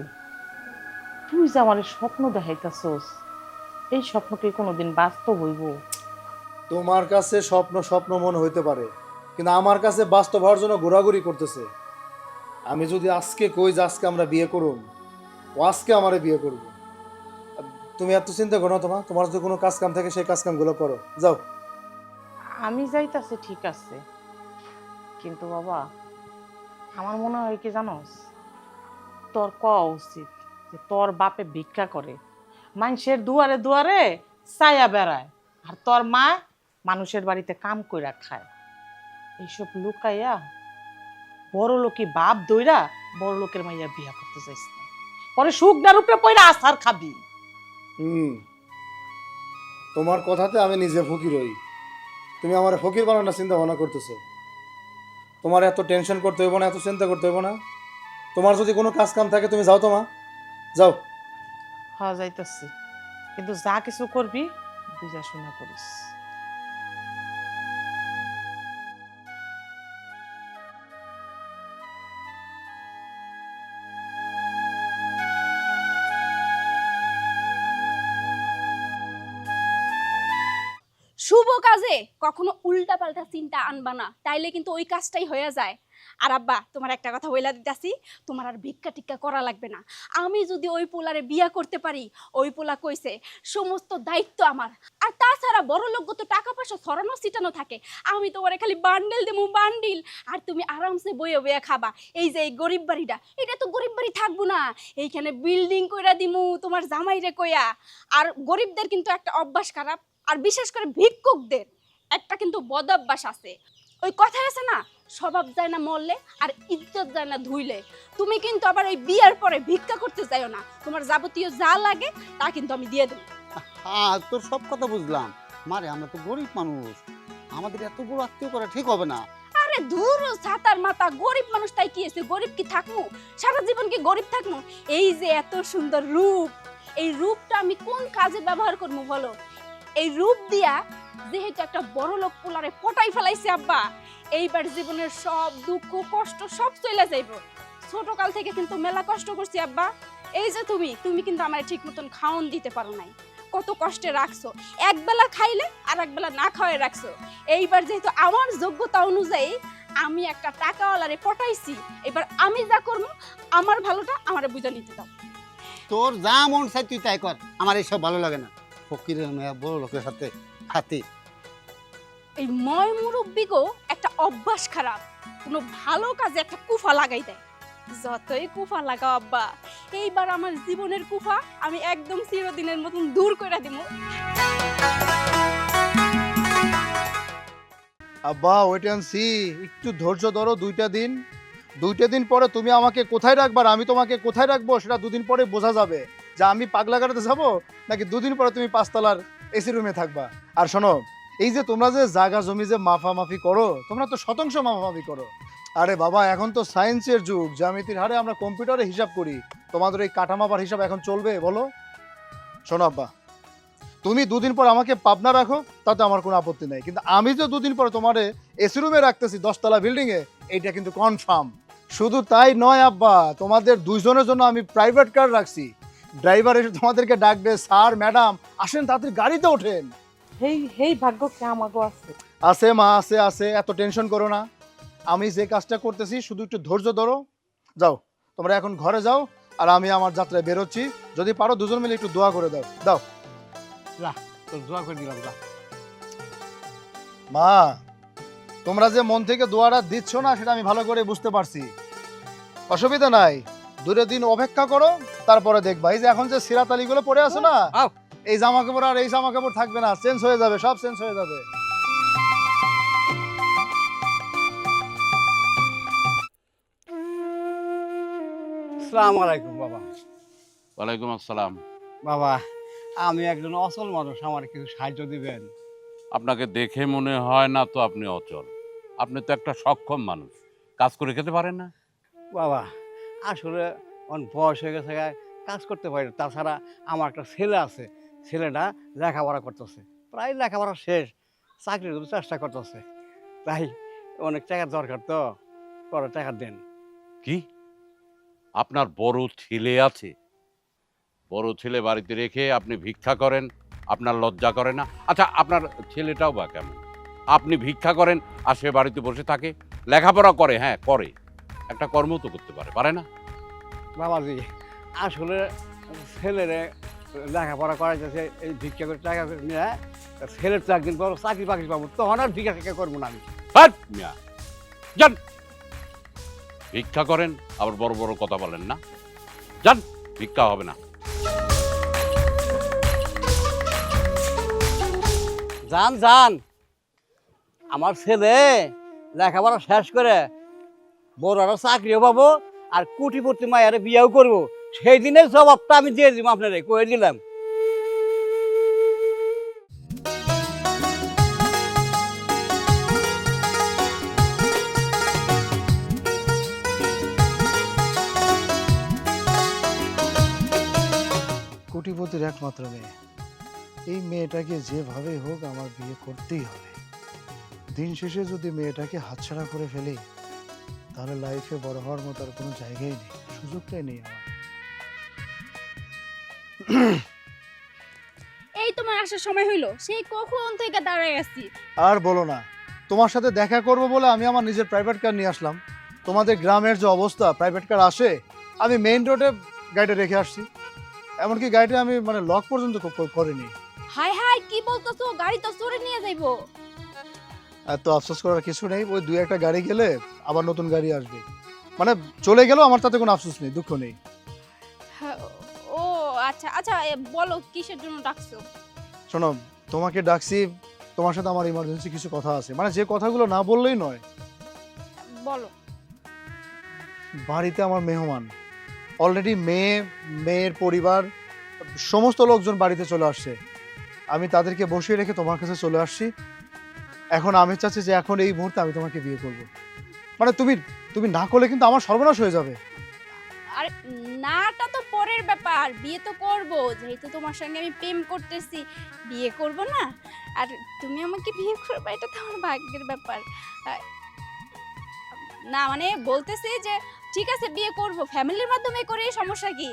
তুই যে আমার স্বপ্ন দেখাইতাছস, এই স্বপ্ন কি কোনোদিন বাস্তব হইব?
তোমার কাছে স্বপ্ন স্বপ্ন মনে হইতে পারে, কিন্তু আমার কাছে বাস্তব হওয়ার জন্য ঘোরাঘুরি করতেছে। আমি যদি আজকে কই যে আজকে আমরা বিয়ে করুম, ও আজকে আমারে বিয়ে করবো। তুমি এত চিন্তা করো না, তোমার যদি কোনো কাজ কাম থাকে সেই কাজ কামগুলো করো, যাও।
আমি যাইতাছি ঠিক আছে, কিন্তু বাবা আমার মনে হয় কি জানোস, তোর কওয়া উচিত যে তোর বাপে ভিক্ষা করে, মানুষের দুয়ারে দুয়ারে ছায়া বেড়ায়, আর তোর মা মানুষের বাড়িতে কাম কইরা খায়। এইসব লুকাইয়া বড় লোকই বাপ দইরা বড় লোকের মাইয়া বিয়া করতে চাইছ না, পরে সুখদার উপরে পয়রা আসার খাবি।
তোমার কথাতে আমি নিজে ফকির হই, তুমি আমার ফকির বানানোর চিন্তা ভাবনা করতেছো। তোমার এত টেনশন করতে হইব না, এত চিন্তা করতে হইব না। তোমার যদি কোনো কাজ কাম থাকে তুমি যাও, তো মা যাও।
হওয়া যাইতাছি, কিন্তু যা কিছু করবি বুঝা শোনা করিস।
শুভ কাজে কখনো উল্টা পাল্টা চিন্তা আনবা না, তাইলে কিন্তু ওই কাজটাই হয়ে যায়। আর আব্বা, তোমার একটা কথা বইলা দিতাছি, তোমার আর ভিক্ষা টিক্ষা করা লাগবে না। আমি যদি ওই পোলারে বিয়া করতে পারি, ওই পোলা কইছে সমস্ত দায়িত্ব আমার। আর তাছাড়া বড় লোক তো টাকা পয়সা ছড়ানো ছিটানো থাকে, আমি তোমারে খালি বান্ডেল দেবো, বান্ডিল, আর তুমি আরামসে বইয়ে বইয়া খাবা। এই যে এই গরিব বাড়িটা, এটা তো গরিব বাড়ি থাকবো না, এইখানে বিল্ডিং কইরা দিমু তোমার জামাইরে কইয়া। আর গরিবদের কিন্তু একটা অভ্যাস খারাপ, আর বিশেষ করে ভিক্ষুকদের একটা কিন্তু বদ অভ্যাস আছে। ওই কথায় আছে না, স্বভাব যায় না মরলে আর ইজ্জত যায় না ধুইলে। তুমি কিন্তু আবার ওই বিয়ার পরে ভিক্ষা করতে যাইও না, তোমার যাবতীয় যা লাগে তা কিন্তু আমি দিয়ে দেবো।
হ্যাঁ, তোর সব কথা বুঝলাম মারে, আমরা তো গরিব মানুষ, আমাদের এত বড় আত্মীয় করা ঠিক হবে না।
আরে ধুর ছাতার মাথা, গরিব মানুষ তাই কি আছে, গরিব কি থাকমু সারা জীবন, কি গরিব থাকমু? এই যে এত সুন্দর রূপ, এই রূপটা আমি কোন কাজে ব্যবহার করবো বলো? এই রূপ দিয়া যেহেতু একটা বড় লোক পোলারে পটাই ফেলাইছে আব্বা, এইবার জীবনের সব দুঃখ কষ্ট সব চলে যাইব। ছোট কাল থেকে কিন্তু মেলা কষ্ট করছি আব্বা। এই যে তুমি কিন্তু আমার ঠিক মতন খাওন দিতে পারো নাই, কত কষ্টে রাখছো, একবেলা খাইলে আর একবেলা না খাওয়াই রাখছো। এইবার যেহেতু আমার যোগ্যতা অনুযায়ী আমি একটা টাকাওয়ালারে পটাইছি, এবার আমি যা করবো আমার ভালোটা আমারে বুঝা নিতে দাও।
তোর যা মন চাই তুই তাই কর, আমার এইসব ভালো লাগে না। ফকিরের মেয়ে বড় লোকের সাথে হাতে।
এই ময় মুরব্বী গো একটা অভ্যাস খারাপ, কোনো ভালো কাজে একটা কুফা লাগাই দেয়। যতই কুফা লাগাও আব্বা, এইবার আমার জীবনের কুফা আমি একদম চিরদিনের মতন দূর করে দিব।
আব্বা ওয়েট অ্যান্ড সি, একটু ধৈর্য ধরো। দুইটা দিন পরে তুমি আমাকে কোথায় রাখবার, আমি তোমাকে কোথায় রাখবো, সেটা 2 দিন পরে বোঝা যাবে যে আমি পাগলা গাড়াতে যাবো নাকি 2 দিন পরে তুমি 5 তলার এসি রুমে থাকবা। আর শোনো, এই যে তোমরা যে জায়গা জমি যে মাফামাফি করো, তোমরা তো শতাংশ মাফামাফি করো। আরে বাবা, এখন তো সায়েন্সের যুগ, জ্যামিতির হারে আমরা কম্পিউটারে হিসাব করি, তোমাদের এই কাঠা মাপার হিসাব এখন চলবে বলো? শোনো আব্বা, তুমি 2 দিন পর আমাকে পাবনা রাখো, তাতে আমার কোনো আপত্তি নাই, কিন্তু আমি যে 2 দিন পরে তোমারে এসি রুমে রাখতেছি 10 তলা বিল্ডিং এ, এইটা কিন্তু কনফার্ম। শুধু তাই নয় আব্বা, তোমাদের 2 জনের জন্য আমি প্রাইভেট কার রাখছি, ড্রাইভার এসে তোমাদেরকে ডাকবে, স্যার ম্যাডাম আসেন তাড়াতাড়ি গাড়িতে ওঠেন।
হেই ভাগ্য কে আমাগো আছে।
আছে মা, আছে, এত টেনশন করো না। আমি যে কাজটা করতেছি শুধু একটু ধৈর্য ধরো। যাও তোমরা এখন ঘরে যাও, আর আমি আমার যাত্রায় বেরোচ্ছি। যদি পারো 2জন মিলে একটু দোয়া করে দাও। দাও
তোর দোয়া করে দিলাম।
মা, তোমরা যে মন থেকে দোয়াটা দিচ্ছ না সেটা আমি ভালো করে বুঝতে পারছি, অসুবিধা নাই। 2 দিন অপেক্ষা করো, তারপরে দেখবা এই যে এখন যে সিরাত আলীগুলো পরে আছে না, এই জামা কাপড় আর এই জামা কাপড় থাকবে না, চেঞ্জ হয়ে যাবে, সব চেঞ্জ হয়ে যাবে।
আসসালামু আলাইকুম বাবা।
ওয়ালাইকুম আসসালাম।
বাবা, আমি একজন অচল মানুষ, আমার কিছু সাহায্য দিবেন?
আপনাকে দেখে মনে হয় না তো আপনি অচল। আপনি তো একটা সক্ষম মানুষ, কাজ করে খেতে পারেন না?
বাবা আসলে অনেক বয়স হয়ে গেছে গায়ে, কাজ করতে পারি না। তাছাড়া আমার একটা ছেলে আছে, ছেলেটা লেখাপড়া করতেছে, প্রায় লেখাপড়া শেষ, চাকরির জন্য চেষ্টা করতেছে। তাই অনেক টাকার দরকার, তো পরে টাকা দেন।
কি আপনার বড় ছেলে আছে? বড় ছেলে বাড়িতে রেখে আপনি ভিক্ষা করেন, আপনার লজ্জা করে না? আচ্ছা, আপনার ছেলেটাও বা কেমন? আপনি ভিক্ষা করেন আর সে বাড়িতে বসে থাকে, লেখাপড়া করে, হ্যাঁ করে, একটা কর্ম তো করতে পারে, পারে না?
বাবাজি আসলে ছেলেরে লেখাপড়া করাইতেছে, এই ভিক্ষা করে টাকা করে নিয়ে ছেলের তো একদিন বড় চাকরি বাকরি পাবো, তখন আর ভিক্ষা টিক্ষা করবো না আমি।
হাট মিয়া, যান। ভিক্ষা করেন আবার বড় বড় কথা বলেন না, যান, ভিক্ষা হবে না।
যান যান, আমার ছেলে লেখাপড়া শেষ করে বড় একটা চাকরিও পাবো আর কোটিপতি মায়ের বিয়েও করবো, সেই দিনের জবাবটা আমি দিয়ে দিব আপনারে, কয়ে দিলাম।
কোটিপতির একমাত্র মেয়ে, এই মেয়েটাকে যেভাবে হোক আমার বিয়ে করতেই হবে। দিন শেষে যদি মেয়েটাকে হাতছাড়া করে ফেলি, তাহলে লাইফে বড় হওয়ার মতো আর কোনো জায়গাই নেই, সুযোগটাই নেই আমার।
এই তোমার আসার সময় হইলো, সেই কখন থেকে দাঁড়ায় আছি।
আর বলো না, তোমার সাথে দেখা করব বলে আমি আমার নিজের প্রাইভেট কার নিয়ে আসলাম। তোমাদের গ্রামের যে অবস্থা, প্রাইভেট কার আসে, আমি মেইন রোডে গাড়িটা রেখে আসছি। এমনকি গাড়িটা আমি মানে লক পর্যন্ত করিনি।
হাই হাই, কি বলতেছো? গাড়ি তো চোরে নিয়ে যাইবো।
এত আফসোস করার কিছু নেই, ওই দুই একটা গাড়ি গেলে আবার নতুন গাড়ি আসবে, মানে চলে গেলেও আমার তাতে কোনো আফসোস নেই, দুঃখ নেই।
হ্যাঁ, ও আচ্ছা আচ্ছা, বলো কিসের জন্য ডাকছো?
শোনো, তোমাকে ডাকছি, তোমার সাথে আমার ইমার্জেন্সি কিছু কথা আছে, মানে যে কথাগুলো না বললেই নয়।
বলো।
বাড়িতে আমার মেহমান, অলরেডি মেয়ের পরিবার সমস্ত লোকজন বাড়িতে চলে আসছে। আমি তাদেরকে বসিয়ে রেখে তোমার কাছে চলে আসছি। এখন আমি চাচ্ছি যে এখন এই মুহূর্তে আমি তোমাকে বিয়ে করব, মানে তুমি না করলে কিন্তু আমার সর্বনাশ হয়ে যাবে।
আরে নাটা তো পরের ব্যাপার, বিয়ে তো করব, যেহেতু তোমার সঙ্গে আমি প্রেম করতেছি, বিয়ে করব না? আর তুমি আমাকে বিয়ে করবে, এটা তো আমার ভাগ্যের ব্যাপার। না মানে বলতেছি যে ঠিক আছে বিয়ে করব, ফ্যামিলির মাধ্যমে করে, সমস্যা কি?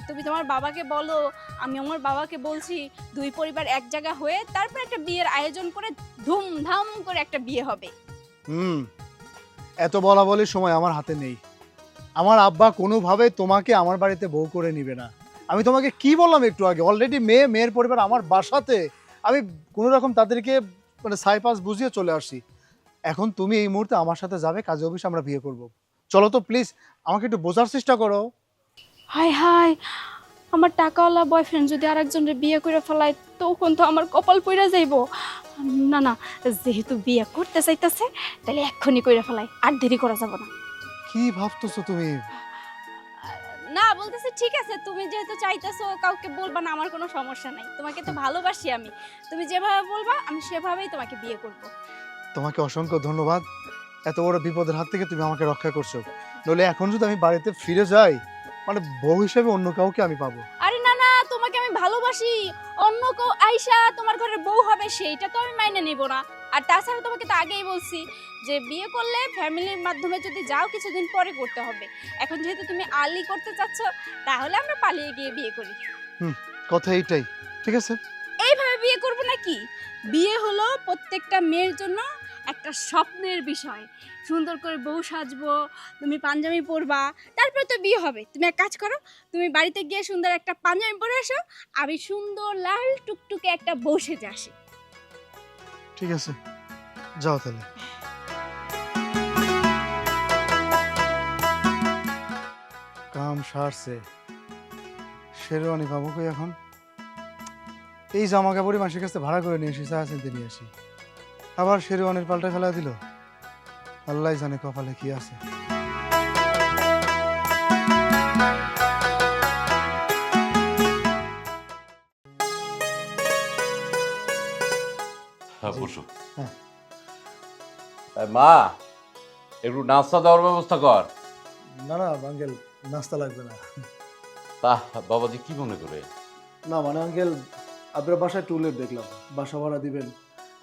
তুমি তোমার বাবাকে বলো, আমি আমার বাবাকে বলছি, দুই পরিবার এক জায়গা হয়ে তারপর একটা বিয়ের আয়োজন করে ধুমধাম করে একটা বিয়ে হবে।
এত বলা বলির সময় আমার হাতে নেই। আমার আব্বা কোনোভাবে তোমাকে আমার বাড়িতে বউ করে নিবে না। আমি তোমাকে কি বললাম একটু আগে, অলরেডি মেয়ের পরিবার আমার বাসাতে, আমি কোনো রকম তাদেরকে মানে সাইপাস বুঝিয়ে চলে আসছি। এখন তুমি এই মুহূর্তে আমার সাথে যাবে কাজে অফিসে, আমরা বিয়ে করব। চলো তো প্লিজ, আমাকে একটু বোঝার চেষ্টা করো।
হাই হাই, আমার টাকাওয়ালা বয়ফ্রেন্ড যদি আরেকজনের বিয়ে করে ফেলায়, তখন তো আমার কপাল পইরা যাইব। না না, যেহেতু বিয়ে করতে চাইতেছে, তাহলে এক্ষুনি কইরা ফেলাই, আর দেরি করা যাব না।
কি ভাবতেছো তুমি?
না বলতেছি ঠিক আছে, তুমি যেহেতু চাইতেছো, কাউকে বলবা না, আমার কোনো সমস্যা নাই, তোমাকে তো ভালোবাসি আমি। তুমি যেভাবে বলবা আমি সেভাবেই তোমাকে বিয়ে করব।
তোমাকে অসংখ্য ধন্যবাদ, এত বড় বিপদের হাত থেকে তুমি আমাকে রক্ষা করছো। নইলে এখন যদি আমি বাড়িতে ফিরে যাই, মানে বউ হিসেবে অন্য কাউকে আমি পাবো।
আরে না না, তোমাকে আমি ভালোবাসি, অন্য কেউ আইসা তোমার ঘরের বউ হবে সেইটা তো আমি মাইনে নিব না। আর তাছাড়া তোমাকে তো আগেই বলছি যে বিয়ে করলে ফ্যামিলির মাধ্যমে যদি যাও কিছুদিন পরে করতে হবে। এখন যেহেতু তুমি আর্লি করতে চাচ্ছ, তাহলে আমরা পালিয়ে গিয়ে বিয়ে করি।
কথা এইটাই, ঠিক আছে?
এইভাবে বিয়ে করব নাকি? বিয়ে হলো প্রত্যেকটা মেয়ের জন্য একটা স্বপ্নের বিষয়। সুন্দর করে বউ সাজবো, তুমি পাঞ্জাবি পরবা, তারপরে তো বিয়ে হবে। তুমি এক কাজ করো, তুমি বাড়িতে গিয়ে সুন্দর একটা পাঞ্জাবি পরে আসো, আমি সুন্দর লাল টুকটুকে একটা বউ সেজে আসি।
ঠিক আছে, যাও তাহলে। কাম সারছে, শেরওয়ানি পাবো কই এখন? এই জামা কাপড়ই মাসের কাছে ভাড়া করে নিয়ে এসে চা চিনতে নিয়ে আসি, আবার শেরওয়ানির পাল্টা ফেলা দিল। আল্লাহ জানে কপালে কি আছে।
বসো।
হ্যাঁ।
মা, একটু নাস্তা দেওয়ার ব্যবস্থা কর।
না না আঙ্কেল, নাস্তা লাগবে না।
তা বাবাজি কি মনে করে?
না মানে আঙ্কেল, আপনার বাসায় টুলেট দেখলাম, বাসা ভাড়া দিবেন।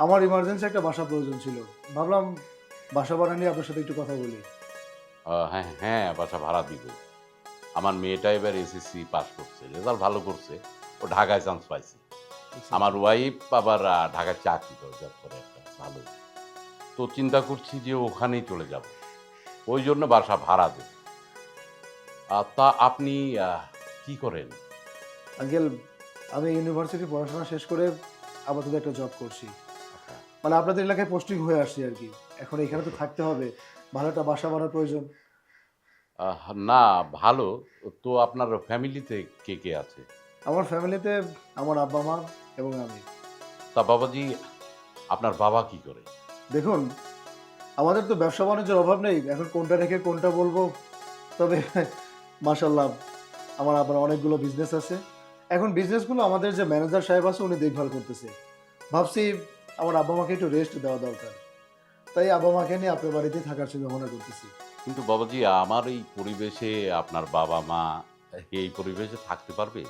আমার ইমার্জেন্সি একটা বাসা প্রয়োজন ছিল, ভাবলাম বাসা ভাড়া নিয়ে আপনার সাথে একটু কথা বলি।
হ্যাঁ হ্যাঁ, বাসা ভাড়া দিব। আমার মেয়েটা এবার এসএসসি পাস করছে, রেজাল্ট ভালো করছে, ও ঢাকায় চান্স পাইছে। আমার ওয়াইফ আবার ঢাকায় চাকরি করে, জব করে একটা ভালো। তো চিন্তা করছি যে ওখানেই চলে যাব, ওই জন্য বাসা ভাড়া দেব। তা আপনি কি করেন?
আঙ্কেল, আমি ইউনিভার্সিটি পড়াশোনা শেষ করে আপাতত একটা জব করছি,
আচ্ছা,
মানে আপনাদের এলাকায় পোস্টিং হয়ে আসছি আর কি। এখন এখানে তো থাকতে হবে, ভালো একটা বাসা ভাড়ার প্রয়োজন।
না ভালো। তো আপনার ফ্যামিলিতে কে কে আছে?
আমার ফ্যামিলিতে আমার আব্বা মা এবং আমি।
তা বাবাজি, আপনার বাবা কি করে?
দেখুন, আমাদের তো ব্যবসা বাণিজ্যের অভাব নেই, এখন কোনটা রেখে কোনটা বলবো। তবে মাশাল্লাহ, আমার আবার অনেকগুলো বিজনেস আছে। এখন বিজনেসগুলো আমাদের যে ম্যানেজার সাহেব আছে উনি দেখভাল করতেছে। ভাবছি আমার আব্বা মাকে একটু রেস্ট দেওয়া দরকার, তাই আব্বা মাকে নিয়ে আপনার বাড়িতেই থাকার চিন্তা করতেছি।
কিন্তু বাবাজি, আমার এই পরিবেশে আপনার বাবা মা এই পরিবেশে থাকতে পারবে?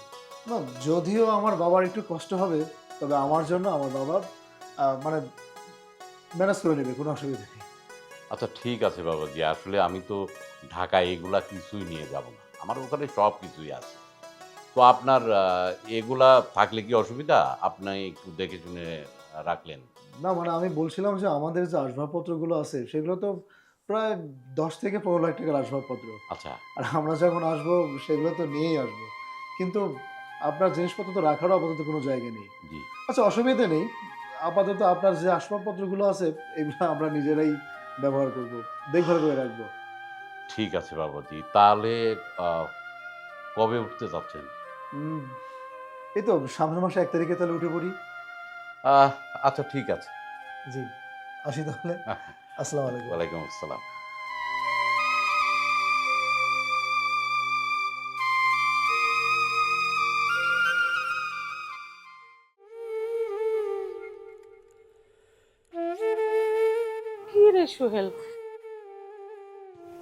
না, যদিও আমার বাবার একটু কষ্ট হবে, তবে আমার জন্য আমার বাবা মানে ম্যানেজ করে নেবে, কোনো অসুবিধা নেই।
আচ্ছা ঠিক আছে বাবাজি, আসলে আমি তো ঢাকায় এগুলা কিছুই নিয়ে যাব না, আমার ওখানে সব কিছুই আছে। তো আপনার এগুলা থাকলে কি অসুবিধা? আপনি একটু দেখে শুনে রাখলেন।
না মানে আমি বলছিলাম যে আমাদের যে আসবাবপত্রগুলো আছে সেগুলো তো প্রায় 10 থেকে 15 লাখ টাকার আসবাবপত্র।
আচ্ছা
আর আমরা যখন আসবো সেগুলো তো নিয়েই আসবো, কিন্তু আপনার জিনিসপত্র তো রাখারও আপাতত কোনো জায়গা নেই।
জি,
আচ্ছা অসুবিধা নেই, আপাতত আপনার যে আসবাবপত্রগুলো আছে এগুলো আমরা নিজেরাই ব্যবহার করব, দেখভাল করে রাখবো।
ঠিক আছে বাবাজি। তাহলে কবে উঠতে চাচ্ছেন?
হুম, এই তো সামনের মাসে 1 তারিখে তাহলে উঠে পড়ি।
আহ, আচ্ছা ঠিক আছে।
জি, আসি তাহলে। আসসালামু আলাইকুম।
ওয়ালাইকুম আসসালাম।
কি রে সোহেল,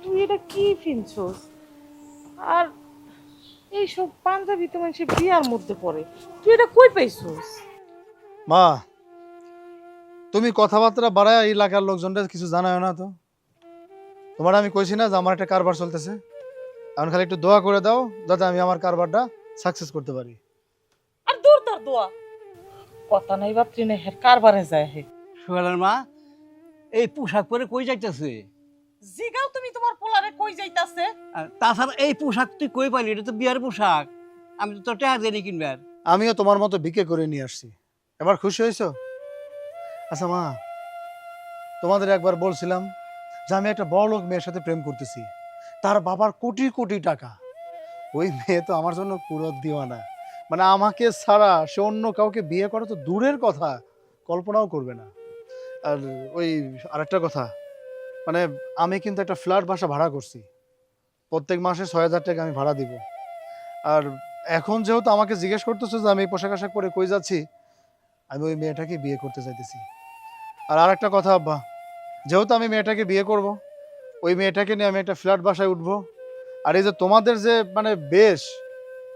তুই এটা কি কিনছস? আর এইসব পাঞ্জাবি তো মানুষের বিয়ার মধ্যে পড়ে, তুই এটা কই পাইছস?
মা, তুমি কথাবার্তা বাড়ায় এই এলাকার লোকজনদের কিছু জানায় না তো। তোমার আমি কইছি না যে আমার একটা কারবার চলতেছে, এখন খালি একটু দোয়া করে দাও যাতে আমি আমার কারবারটা সাকসেস করতে পারি।
আর দূর তার দোয়া, কথা নাই বাত্রি নেই, হের কারবারে যায় হে।
সোহেলের মা, এই পোশাক পরে কই যাইতেছে?
জিগাও তুমি তোমার পোলারে কই যাইতাছে?
আর তাছাড়া এই পোশাক তুই কই পাইলি? এটা তো বিয়ার পোশাক, আমি তো তোর টাকা দিয়ে কিনবার।
আমিও তোমার মতো বিক্রি করে নিয়ে আসছি, এবার খুশি হয়েছো? আচ্ছা মা, তোমাদের একবার বলছিলাম যে আমি একটা বড় লোক মেয়ের সাথে প্রেম করতেছি, তার বাবার কোটি কোটি টাকা। ওই মেয়ে তো আমার জন্য পুরো দিওয়ানা, মানে আমাকে ছাড়া সে অন্য কাউকে বিয়ে করা তো দূরের কথা, কল্পনাও করবে না। আর ওই আরেকটা কথা, মানে আমি কিন্তু একটা ফ্ল্যাট বাসা ভাড়া করছি, প্রত্যেক মাসে 6,000 টাকা আমি ভাড়া দিব। আর এখন যেহেতু আমাকে জিজ্ঞেস করতেছো যে আমি এই পোশাক আশাক পরে কই যাচ্ছি, আমি ওই মেয়েটাকে বিয়ে করতে চাইতেছি। আর আরেকটা কথা আব্বা, যেহেতু আমি মেয়েটাকে বিয়ে করব, ওই মেয়েটাকে নিয়ে আমি একটা ফ্ল্যাট বাসায় উঠবো। আর এই যে তোমাদের যে মানে বেশ,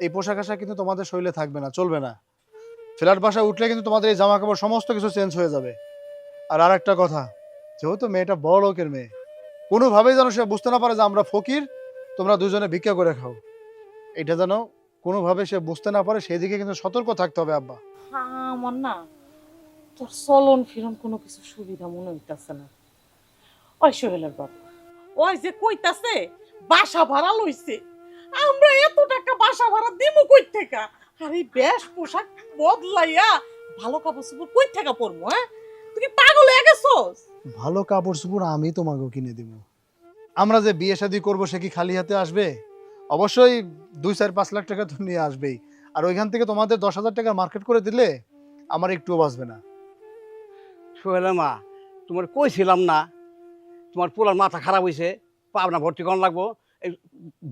এই পোশাক আশাক কিন্তু তোমাদের শরীরে থাকবে না, চলবে না। ফ্ল্যাট বাসায় উঠলে কিন্তু তোমাদের এই জামা কাপড় সমস্ত কিছু চেঞ্জ হয়ে যাবে। আর আরেকটা কথা, যেহেতু মেয়েটা বড় লোকের মেয়ে, কোনোভাবেই যেন সে বুঝতে না পারে যে আমরা ফকির, তোমরা দুজনে ভিক্ষা করে খাও, এটা যেন কোনোভাবে সে বুঝতে না পারে, সেই দিকে কিন্তু সতর্ক থাকতে হবে আব্বা।
আমার না তোর চলন ফিরন কোনো কিছু সুবিধা মনে হইতাছে না। ওই সোহেলের বাবা, ওই যে কইতাছে বাসা ভাড়া লইছে, আমরা এত টাকা বাসা ভাড়া দিব কই থেকে? আর এই বেশ পোশাক বদলাইয়া ভালো কাপড় চোপড় কই থেকে পরবো? হ্যাঁ, তুই কি পাগল হয়ে গেছস?
ভালো কাপড় চোপড় আমি তোমাকেও কিনে দিব। আমরা যে বিয়ে শাদী করবো সে কি খালি হাতে আসবে? অবশ্যই 2-4-5 লাখ টাকা তো নিয়ে আসবেই। আর ওইখান থেকে তোমাদের 10,000 টাকা মার্কেট করে দিলে আমার একটুও বাঁচবে না।
সোহেলের মা, তোমার কইছিলাম না তোমার পোলার মাথা খারাপ হয়েছে, পাবনা ভর্তি করানো লাগবো। এই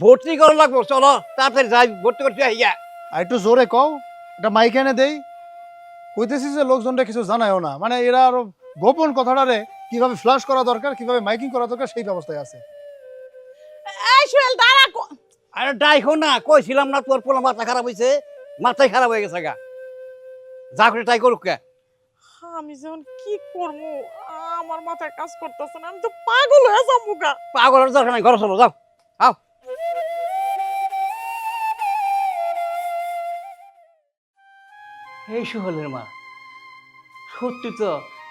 ভর্তি করানো লাগবো, চলো তাড়াতাড়ি যাই ভর্তি করতে হইয়া।
আর একটু জোরে কও, এটা মাইক এনে দেই। কইতেছি যে লোকজনটা কিছু জানায়ও না, মানে এরা আরো গোপন কথাটারে কিভাবে ফ্লাশ করা দরকার, কিভাবে মাইকিং করা দরকার সেই ব্যবস্থায় আছে।
এই সোহেল দাঁড়া
আরে ডাইখো না, কইছিলাম না তোর পোলা মাথা খারাপ হয়েছে, মাথায় খারাপ হয়ে গেছে গা, যা করে ট্রাই করুক কে।
আমি যখন কি করবো আমার মাথায় কাজ করতেছে না, আমি তো পাগল হয়ে যাবো গা।
পাগলের দরকার নাই, ঘরে চলো, যাও আও। এই সুহলের মা, সত্যি তো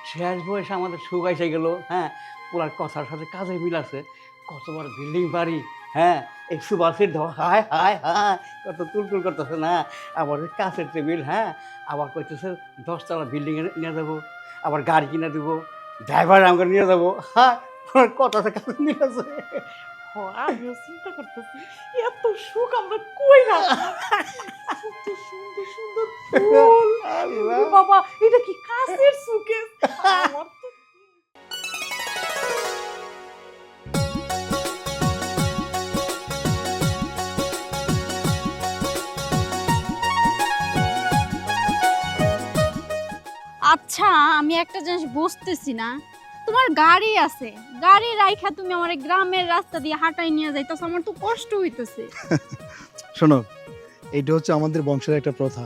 শেষ বয়সে আমাদের সুখ এসে গেল। হ্যাঁ, পুরার কথার সাথে কাজে মিল আছে। কত বড় বিল্ডিং বাড়ি, হ্যাঁ, এই সুবাসের ধোয়া, হায় হায় হায়, কত তুলতুল করতেছে না। আবার ওই কাছের টেবিল, হ্যাঁ, আবার কইতেছে 10 তলা বিল্ডিংয়ে নিয়ে যাবো, আবার গাড়ি কিনে দেবো, ড্রাইভার আমাকে নিয়ে যাবো। হ্যাঁ, পুরার কথাটা কাজে মিল আছে।
আমিও চিন্তা করতেছি এত সুখ আমরা কই না। কত সুন্দর সুন্দর ফুল,
আল্লাহ।
বাবা এটা কি কাছের সুখে? আমার তো
আচ্ছা, আমি একটা জিনিস বুঝতেছি না, তোমার গাড়ি আছে, গাড়ি রাইখা তুমি আমার এই গ্রামের রাস্তা দিয়ে হাঁটাই নিয়ে যাইতেছো, আমার তো কষ্ট হইতেছে।
শোনো, এইটা হচ্ছে আমাদের বংশের একটা প্রথা।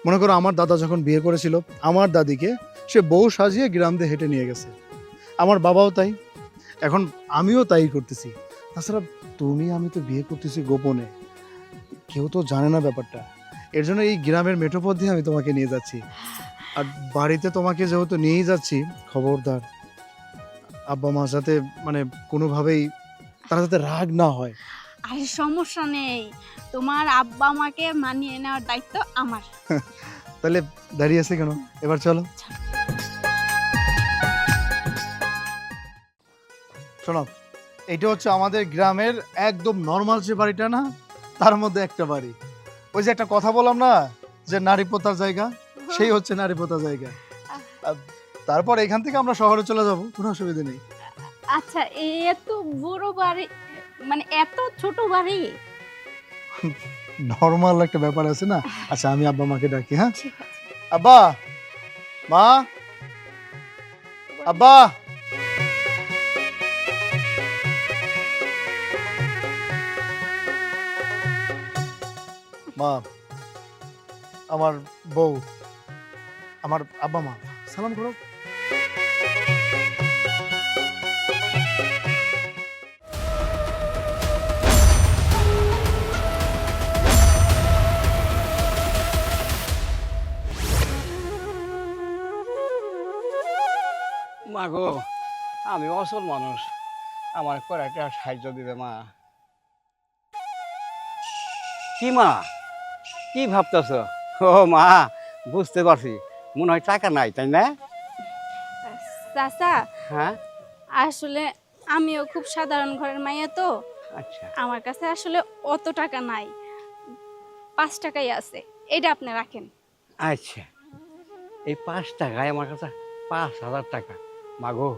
মনে করো আমার দাদা যখন বিয়ে করেছিল, আমার দাদিকে সে বউ সাজিয়ে গ্রাম দিয়ে হেঁটে নিয়ে গেছে। আমার বাবাও তাই, এখন আমিও তাই করতেছি। তাছাড়া আমি তো বিয়ে করতেছি গোপনে, কেউ তো জানে না ব্যাপারটা। এর জন্য এই গ্রামের মেঠোপথ দিয়ে আমি তোমাকে নিয়ে যাচ্ছি। আর বাড়িতে তোমাকে যেহেতু নিয়েই যাচ্ছি, খবরদার আব্বা মা যাতে মানে কোনোভাবেই তারা যাতে রাগ না হয়।
আর সমস্যা নেই, তোমার আব্বা আমাকে মানিয়ে নেওয়ার দায়িত্ব আমার।
তাহলে দাঁড়িয়ে আছে কেন, এবার চলো। শোনো, এটা হচ্ছে আমাদের গ্রামের একদম নর্মাল যে বাড়িটা না, তার মধ্যে একটা বাড়ি। ওই যে একটা কথা বললাম না যে নারী পোতার জায়গা, সেই হচ্ছে নারী পোতার জায়গা। তারপর এখান থেকে আমরা শহরে চলে যাব, কোনো অসুবিধা নেই।
আচ্ছা, এত বড় বাড়ি, মানে এত ছোট বাড়ি?
নর্মাল একটা ব্যাপার আছে না। আচ্ছা, আমি আব্বা মাকে ডাকি। হ্যাঁ,
ঠিক আছে।
আব্বা, মা, আব্বা। মা, আমার বউ, আমার আব্বা মা, সালাম করো।
মা গো, আমি অসল মানুষ, আমার করে একটা সাহায্য দিবে মা। কি মা, কি ভাবতেছ? ও মা, বুঝতে পারছি, মনে হয় টাকা নাই, তাই না?
চাচা,
হ্যাঁ,
আসলে আমিও খুব সাধারণ ঘরের মাইয়া তো,
আচ্ছা
আমার কাছে আসলে অত টাকা নাই, 5 টাকাই আছে, এটা আপনি রাখেন।
আচ্ছা, এই 5 টাকায় আমার কাছে 5,000 টাকা। মা গো,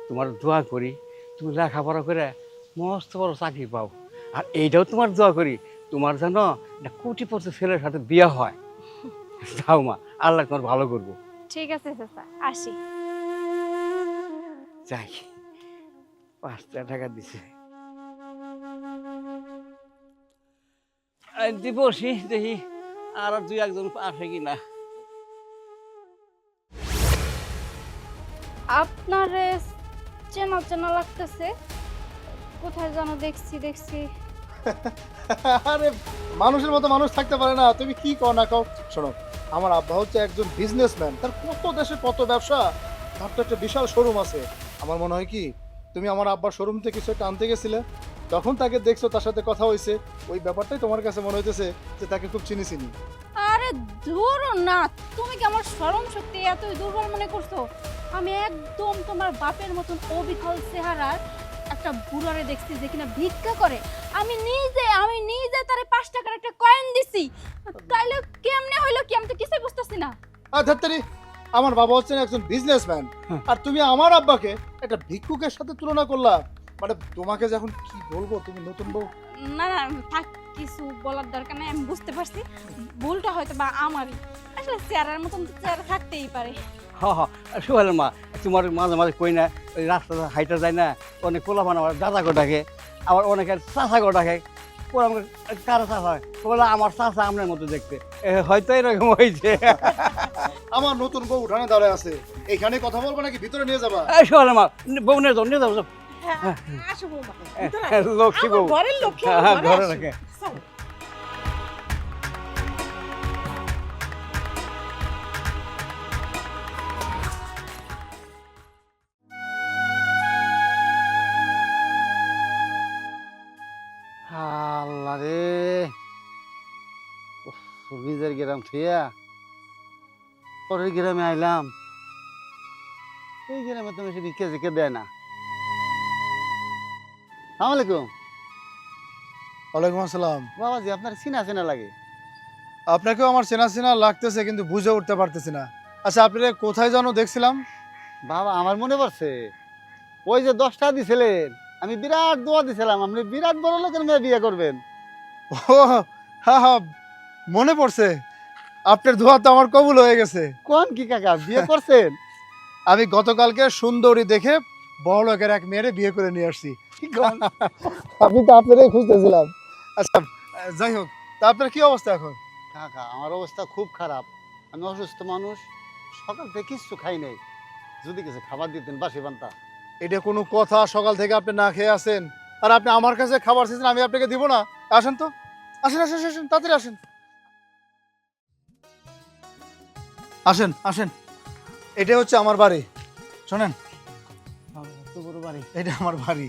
তোমার দোয়া করি তুমি লেখাপড়া করে মস্ত বড় চাকরি পাও। আর এইটাও তোমার দোয়া করি, তোমার যেন একটা কোটিপতি ছেলের সাথে বিয়ে হয়। যাও মা, আল্লাহ তোমার ভালো করবো।
ঠিক আছে চাচা, আসি।
যাই, 5 টাকা দিছে, বসি দেখি আর 2-1 আসে কিনা।
আপনার চেনা চেনা লাগতেছে, কোথায় যেন দেখছি।
আরে মানুষের মতো মানুষ থাকতে পারে না, তুমি কি কও না কও। শোনো, আমার আব্বা হচ্ছে একজন বিজনেসম্যান, তার কত দেশে কত ব্যবসা, তার তো একটা বিশাল শোরুম আছে। আমার মনে হয় কি তুমি আমার আব্বার শোরুম থেকে কিছু একটা আনতে গেছিলে, তখন তাকে দেখছো, তার সাথে কথা হয়েছে, ওই ব্যাপারটাই তোমার কাছে মনে হইতেছে যে তাকে খুব চিনি।
আরে দূর না, তুমি কি আমার স্মরণ শক্তি এতই দুর্বল মনে করছো? আমি একদম তোমার বাপের মতন অবিকল চেহারার একটা বুড়ারে দেখছি যে কিনা ভিক্ষা করে। আমি নিজে তারে 5 টাকার একটা কয়েন দিছি, তাইলে কেমনে হইলো কি আমি তো কিছুই বুঝতেছি না।
ধরতেরি, আমার বাবা হচ্ছেন একজন বিজনেসম্যান, আর তুমি আমার আব্বাকে একটা ভিক্ষুকের সাথে তুলনা করলা। মানে তোমাকে যখন কি বলবো, তুমি নতুন বউ।
না থাক, কিছু বলার দরকার নাই, আমি বুঝতে পারছি ভুলটা হয়তো বা আমারই। আসলে চেহারার মতন তো চেহারা থাকতেই পারে।
সোহেল মা তোমার মাঝে মাঝে কই না ওই রাস্তা হাইটা যায় না অনেক পোলাপান আমার দাদা গোটাকে আবার অনেকের চাষা গোটাকে কারো চাষা বলে আমার চাষা আপনার মতো দেখতে হয়তো এরকম হয়েছে।
আমার নতুন বউ উঠানে দাঁড়ায় আছে, এখানে কথা বলবো নাকি ভিতরে নিয়ে যাবা?
সোহেল মা বউ নিয়ে যাও নিয়ে যাও
আসো বৌমা
লক্ষ্মী বউ
ঘরের লক্ষ্মী
হ্যাঁ ঘরে রাখে। আল্লাহ রে নিজের গ্রাম থুয়া পরের গ্রামে আইলাম, এই গ্রামে তো বেশি ভিক্ষে জিকে দেয় না। সালাম আলাইকুম।
ওয়ালাইকুম আসসালাম।
বাবাজি আপনার চিনা চেনা লাগে।
আপনাকেও আমার চেনা চেনা লাগতেছে কিন্তু বুঝে উঠতে পারতেছি না। আচ্ছা আপনারা কোথায় যেন দেখছিলাম?
বাবা আমার মনে পড়ছে ওই যে 10টা দিছিলেন, আমি বিরাট দোয়া দিছিলাম আপনি বিরাট বড় লোকের মেয়ে বিয়ে করবেন।
ও হ্যাঁ হ্যাঁ মনে পড়ছে, আপনার দোয়া তো আমার কবুল হয়ে গেছে।
কোন কি কাকা বিয়ে করছেন?
আমি গতকালকে সুন্দরী দেখে বড় লোকের এক মেয়েরে বিয়ে করে নিয়ে আসছি। আমি তো আপনারাই খুঁজতেছিলাম। আচ্ছা যাই হোক, তা আপনার কি অবস্থা এখন?
কাকা আমার অবস্থা খুব খারাপ, আমি অসুস্থ মানুষ, সকাল থেকে কিচ্ছু খাই নাই, যদি কিছু খাবার দিতেন বাসি বান্তা।
এটা কোনো কথা? সকাল থেকে আপনি না খেয়ে আসেন আর আপনি আমার কাছে খাবার চেয়েছেন, আমি আপনাকে দিব না? আসেন তো, আসেন আসেন আসেন তাড়াতাড়ি আসেন, আসেন আসেন। এটা হচ্ছে আমার বাড়ি, শোনেন
তো বড় বাড়ি।
এটা আমার বাড়ি।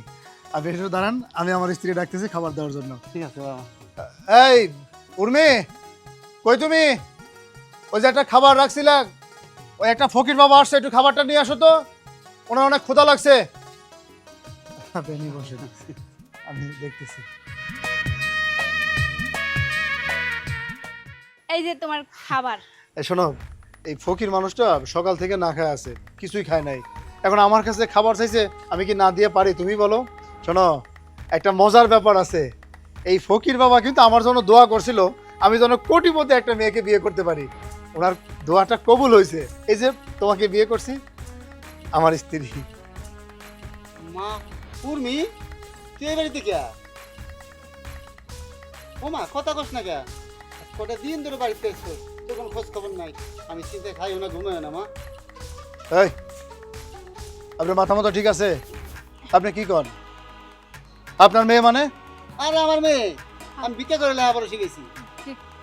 আপনি একটু দাঁড়ান, আমি আমার স্ত্রী ডাকতেছি খাবার দেওয়ার জন্য।
ঠিক আছে বাবা।
এই উর্মি, কই তুমি? ওই যে একটা খাবার রাখছিলা, ওই একটা ফকির বাবা আসছে, একটু খাবারটা নিয়ে আসো তো, ওনার অনেক ক্ষুধা লাগছে। বসে আমি দেখতেছি।
এই যে তোমার খাবার।
এই শোনো, এই ফকির মানুষটা সকাল থেকে না খায় আছে, কিছুই খায় নাই, এখন আমার কাছে খাবার চাইছে, আমি কি না দিয়ে পারি? তুমি বলো। শোনো, একটা মজার ব্যাপার আছে, এই ফকির বাবা কিন্তু আমার জন্য দোয়া করছিল আমি যেন কোটিপতি একটা মেয়েকে বিয়ে করতে পারি। ওনার দোয়াটা কবুল হয়েছে, এই যে তোমাকে বিয়ে করছি, আমার স্ত্রী।
মা উর্মি তুই এই বাড়িতে কে? ও মা কথা কস না কে? কটা দিন ধরে বাড়িতে এসছো, তোর কোনো খোঁজ খবর নাই, আমি চিন্তায় খাইও না ঘুমাইও না মা।
এই আপনার মাথা মতো ঠিক আছে? আপনি কি করেন? আপনার মেয়ে মানে?
আরে আমার মেয়ে, আমি ভিক্ষা করে লেখাপড়া শিখেছি।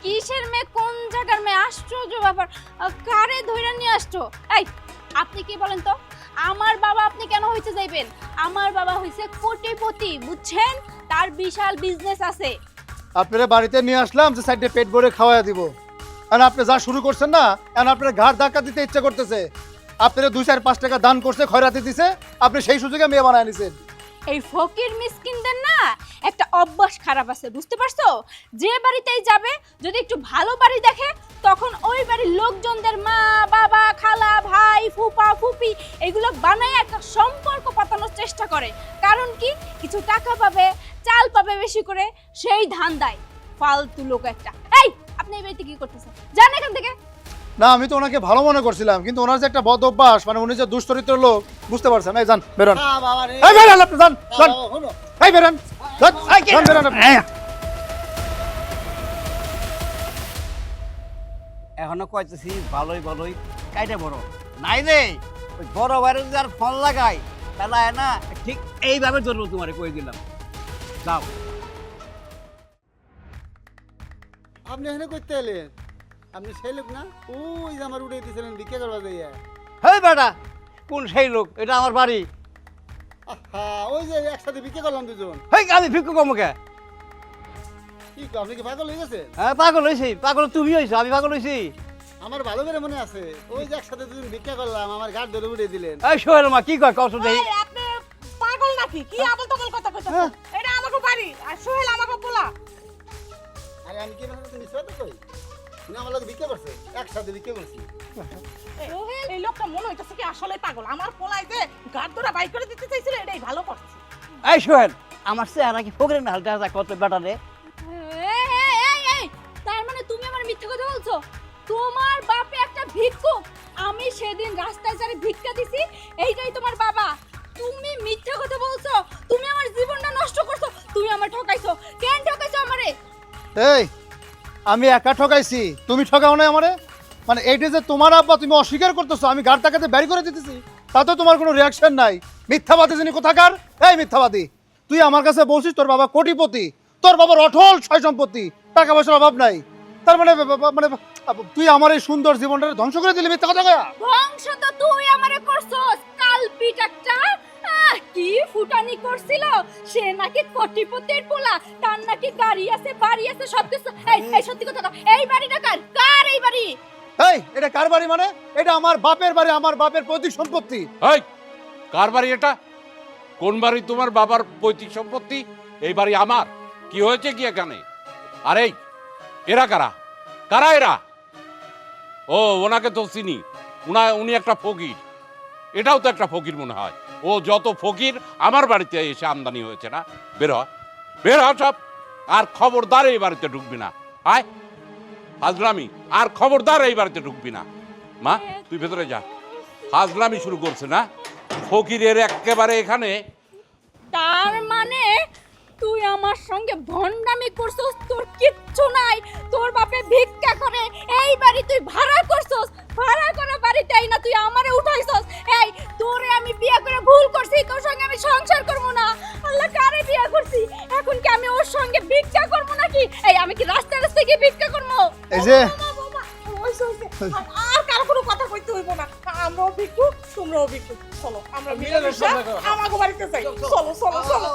কিসের মেয়ে, কোন জায়গার মেয়ে? আশ্চর্য ব্যাপার, কারে ধইরা নিয়ে আসছো? এই আপনি কি বলেন তো, আমার বাবা আপনি কেন হইতে যাইবেন? আমার বাবা হইছে কোটিপতি, বুঝছেন? তার বিশাল বিজনেস আছে।
আপনারা বাড়িতে নিয়ে আসলাম যে সাইডে পেট ভরে খাওয়াই দিব, আর আপনি যা শুরু করছেন না, এখন আপনার ঘাড় ধাক্কা দিতে ইচ্ছা করতেছে। আপনারা 2-4-5 টাকা দান করছে, খয়রাতি দিছে, আপনি সেই সুযোগে মেয়ে বানায় নিছেন।
এই ফকির মিসকিনদের না একটা অভ্যাস খারাপ আছে, বুঝতে পারছো? যে বাড়িতেই যাবে, যদি একটু ভালো বাড়ি দেখে, তখন ওই বাড়ির লোকজনদের মা বাবা খালা ভাই ফুপা ফুপি এগুলো বানায় একটা সম্পর্ক পাতানোর চেষ্টা করে। কারণ কি, কিছু টাকা পাবে, চাল পাবে বেশি করে, সেই ধান্দায়। ফালতু লোক একটা। এই আপনি এই বাড়িতে কি করতেছেন? যান এখান থেকে।
না, আমি তো ওনাকে ভালো মনে করছিলাম, কিন্তু ওনার যে একটা বদ অভ্যাস, মানে উনি যে দুশ্চরিত্র লোক, বুঝতে পারছেন? এই যান, বেরোন।
না বাবা রে,
এই বেরোন, আপনি যান, যান,
বাবা শোনো,
এই বেরোন, যান, যান, বেরোন আপনি।
এখনো কইতেছি ভালোই ভালোই কাইটা বড় নাই রে, ওই বড় বাইরে যদি আর ফল লাগাই তাহলে না ঠিক এইভাবে ধরবো, তোমারে কই দিলাম। যাও।
আপনি এখানে করতে এলেন? আপনি সেই লোক না ওই যে আমার উঠে দিয়েছিলেন ভিক্ষা করবা যাইয়া?
হেই বেটা, কোন সেই লোক? এটা আমার বাড়ি।
হ্যাঁ ওই যে একসাথে ভিক্ষা করলাম দুজন।
হেই আমি ভিক্ষু কমকে?
কি কও, আপনি কি পাগল হয়ে গেছেন?
হ্যাঁ পাগল হয়েছি। পাগল তুমি হয়েছো, আমি পাগল হয়েছি?
আমার ভালো করে মনে আছে, ওই যে একসাথে দুজন ভিক্ষা করলাম, আমার গাড় ধরে উঠে দিলেন।
এই সোহেল মা কি কয় কষ্ট দেই?
আপনি পাগল নাকি? কি আবল তাবল কথা কইতাছেন? এটা আমাকে বাড়ি আর সোহেল আমাকে পোলা।
আরে আমি কি মানে মিথ্যা কথা কই? উনি আমার লগে ভিক্ষা করছে, একসাথে ভিক্ষা করছি।
এই লোকটা মনে হইতাছে কি আসলে পাগল। আমার পোলাই যে গাড় ধরা বাইক করে দিতে চাইছিল, এটাই ভালো করছে।
এই সোহেল, আমার চেহারা কি ফকরের না হালটা কত বেটা রে?
এই তার মানে তুমি আমার মিথ্যা কথা বলছো? তোমার বাপে একটা ভিক্ষুক, আমি সেদিন রাস্তায় যারে ভিক্ষা দিছি এইটাই তোমার বাবা। তুমি মিথ্যা কথা বলছো, তুমি আমার জীবনটা নষ্ট করছো, তুমি আমার ঠকাইছো। কেন ঠকাইছো আমারে?
এই আমি একা ঠকাইছি, তুমি ঠকাও না আমারে? মানে এইটা যে তোমার আব্বা, তুমি অস্বীকার করতেছো, আমি গাড় টাকাতে বের করে দিতেছি, তাতে তোমার কোনো রিয়াকশন নাই। মিথ্যাবাদী যিনি কোথাকার, এই মিথ্যাবাদী, তুই আমার কাছে বলছিস তোর বাবা কোটিপতি, তোর বাবার অঢল সয় সম্পত্তি, টাকা পয়সার অভাব নাই, তার মানে মানে তুই আমার এই সুন্দর জীবনটা ধ্বংস করে দিলি মিথ্যা কথা কয়া।
ধ্বংস তো তুই আমারে করছস, কালপিট একটা। কি ফুটানি করছিল, সে নাকি কোটিপতির পোলা, তার নাকি গাড়ি আছে, বাড়ি আছে, সবকিছু। এই সত্যি কথা, এই বাড়িটা কার? কার এই বাড়ি?
এই এটা কার বাড়ি মানে? এটা আমার বাপের বাড়ি, আমার বাপের পৈতৃক সম্পত্তি।
এই কার বাড়ি এটা? কোন বাড়ি তোমার বাবার পৈতৃক সম্পত্তি? এই বাড়ি আমার। কি হয়েছে কি এখানে? আরে এরা কারা? কারা এরা? ও ওনাকে তো চিনি, উনি একটা ফকির। এটাও তো একটা ফকির মনে হয়। ও যত ফকির আমার বাড়িতে এসে আমদানি হয়েছে না। বের হ, বের হ সব। আর খবরদার এই বাড়িতে ঢুকবি না। আয় ফাজলামি, আর খবরদার এই বাড়িতে ঢুকবি না। মা তুই ভেতরে যা। ফাজলামি শুরু করছে না ফকিরের একেবারে এখানে।
তার মানে তুই আমার সঙ্গে ভন্ডামি করছস? তোর কিচ্ছু নাই, তোর বাপে ভিক্ষা করে, এই বাড়ি তুই ভাড়া করছস, ভাড়া করা বাড়িটাই না তুই আমারে উঠাইছস। এই তোরে আমি বিয়ে করে ভুল করছি, তোর সঙ্গে আমি সংসার করব না। আল্লাহ, কারে বিয়ে করছি, এখন কি আমি ওর সঙ্গে ভিক্ষা করব নাকি? এই আমি কি রাস্তায় রাস্তায় গিয়ে ভিক্ষা করব?
এই যে
আর কারো কোনো কথা কইতে হইব না, আমরাও ভিক্ষুক তোমরাও ভিক্ষুক, চলো আমরা মিলে আমাকে বাড়িতে যাই, চলো চলো চলো।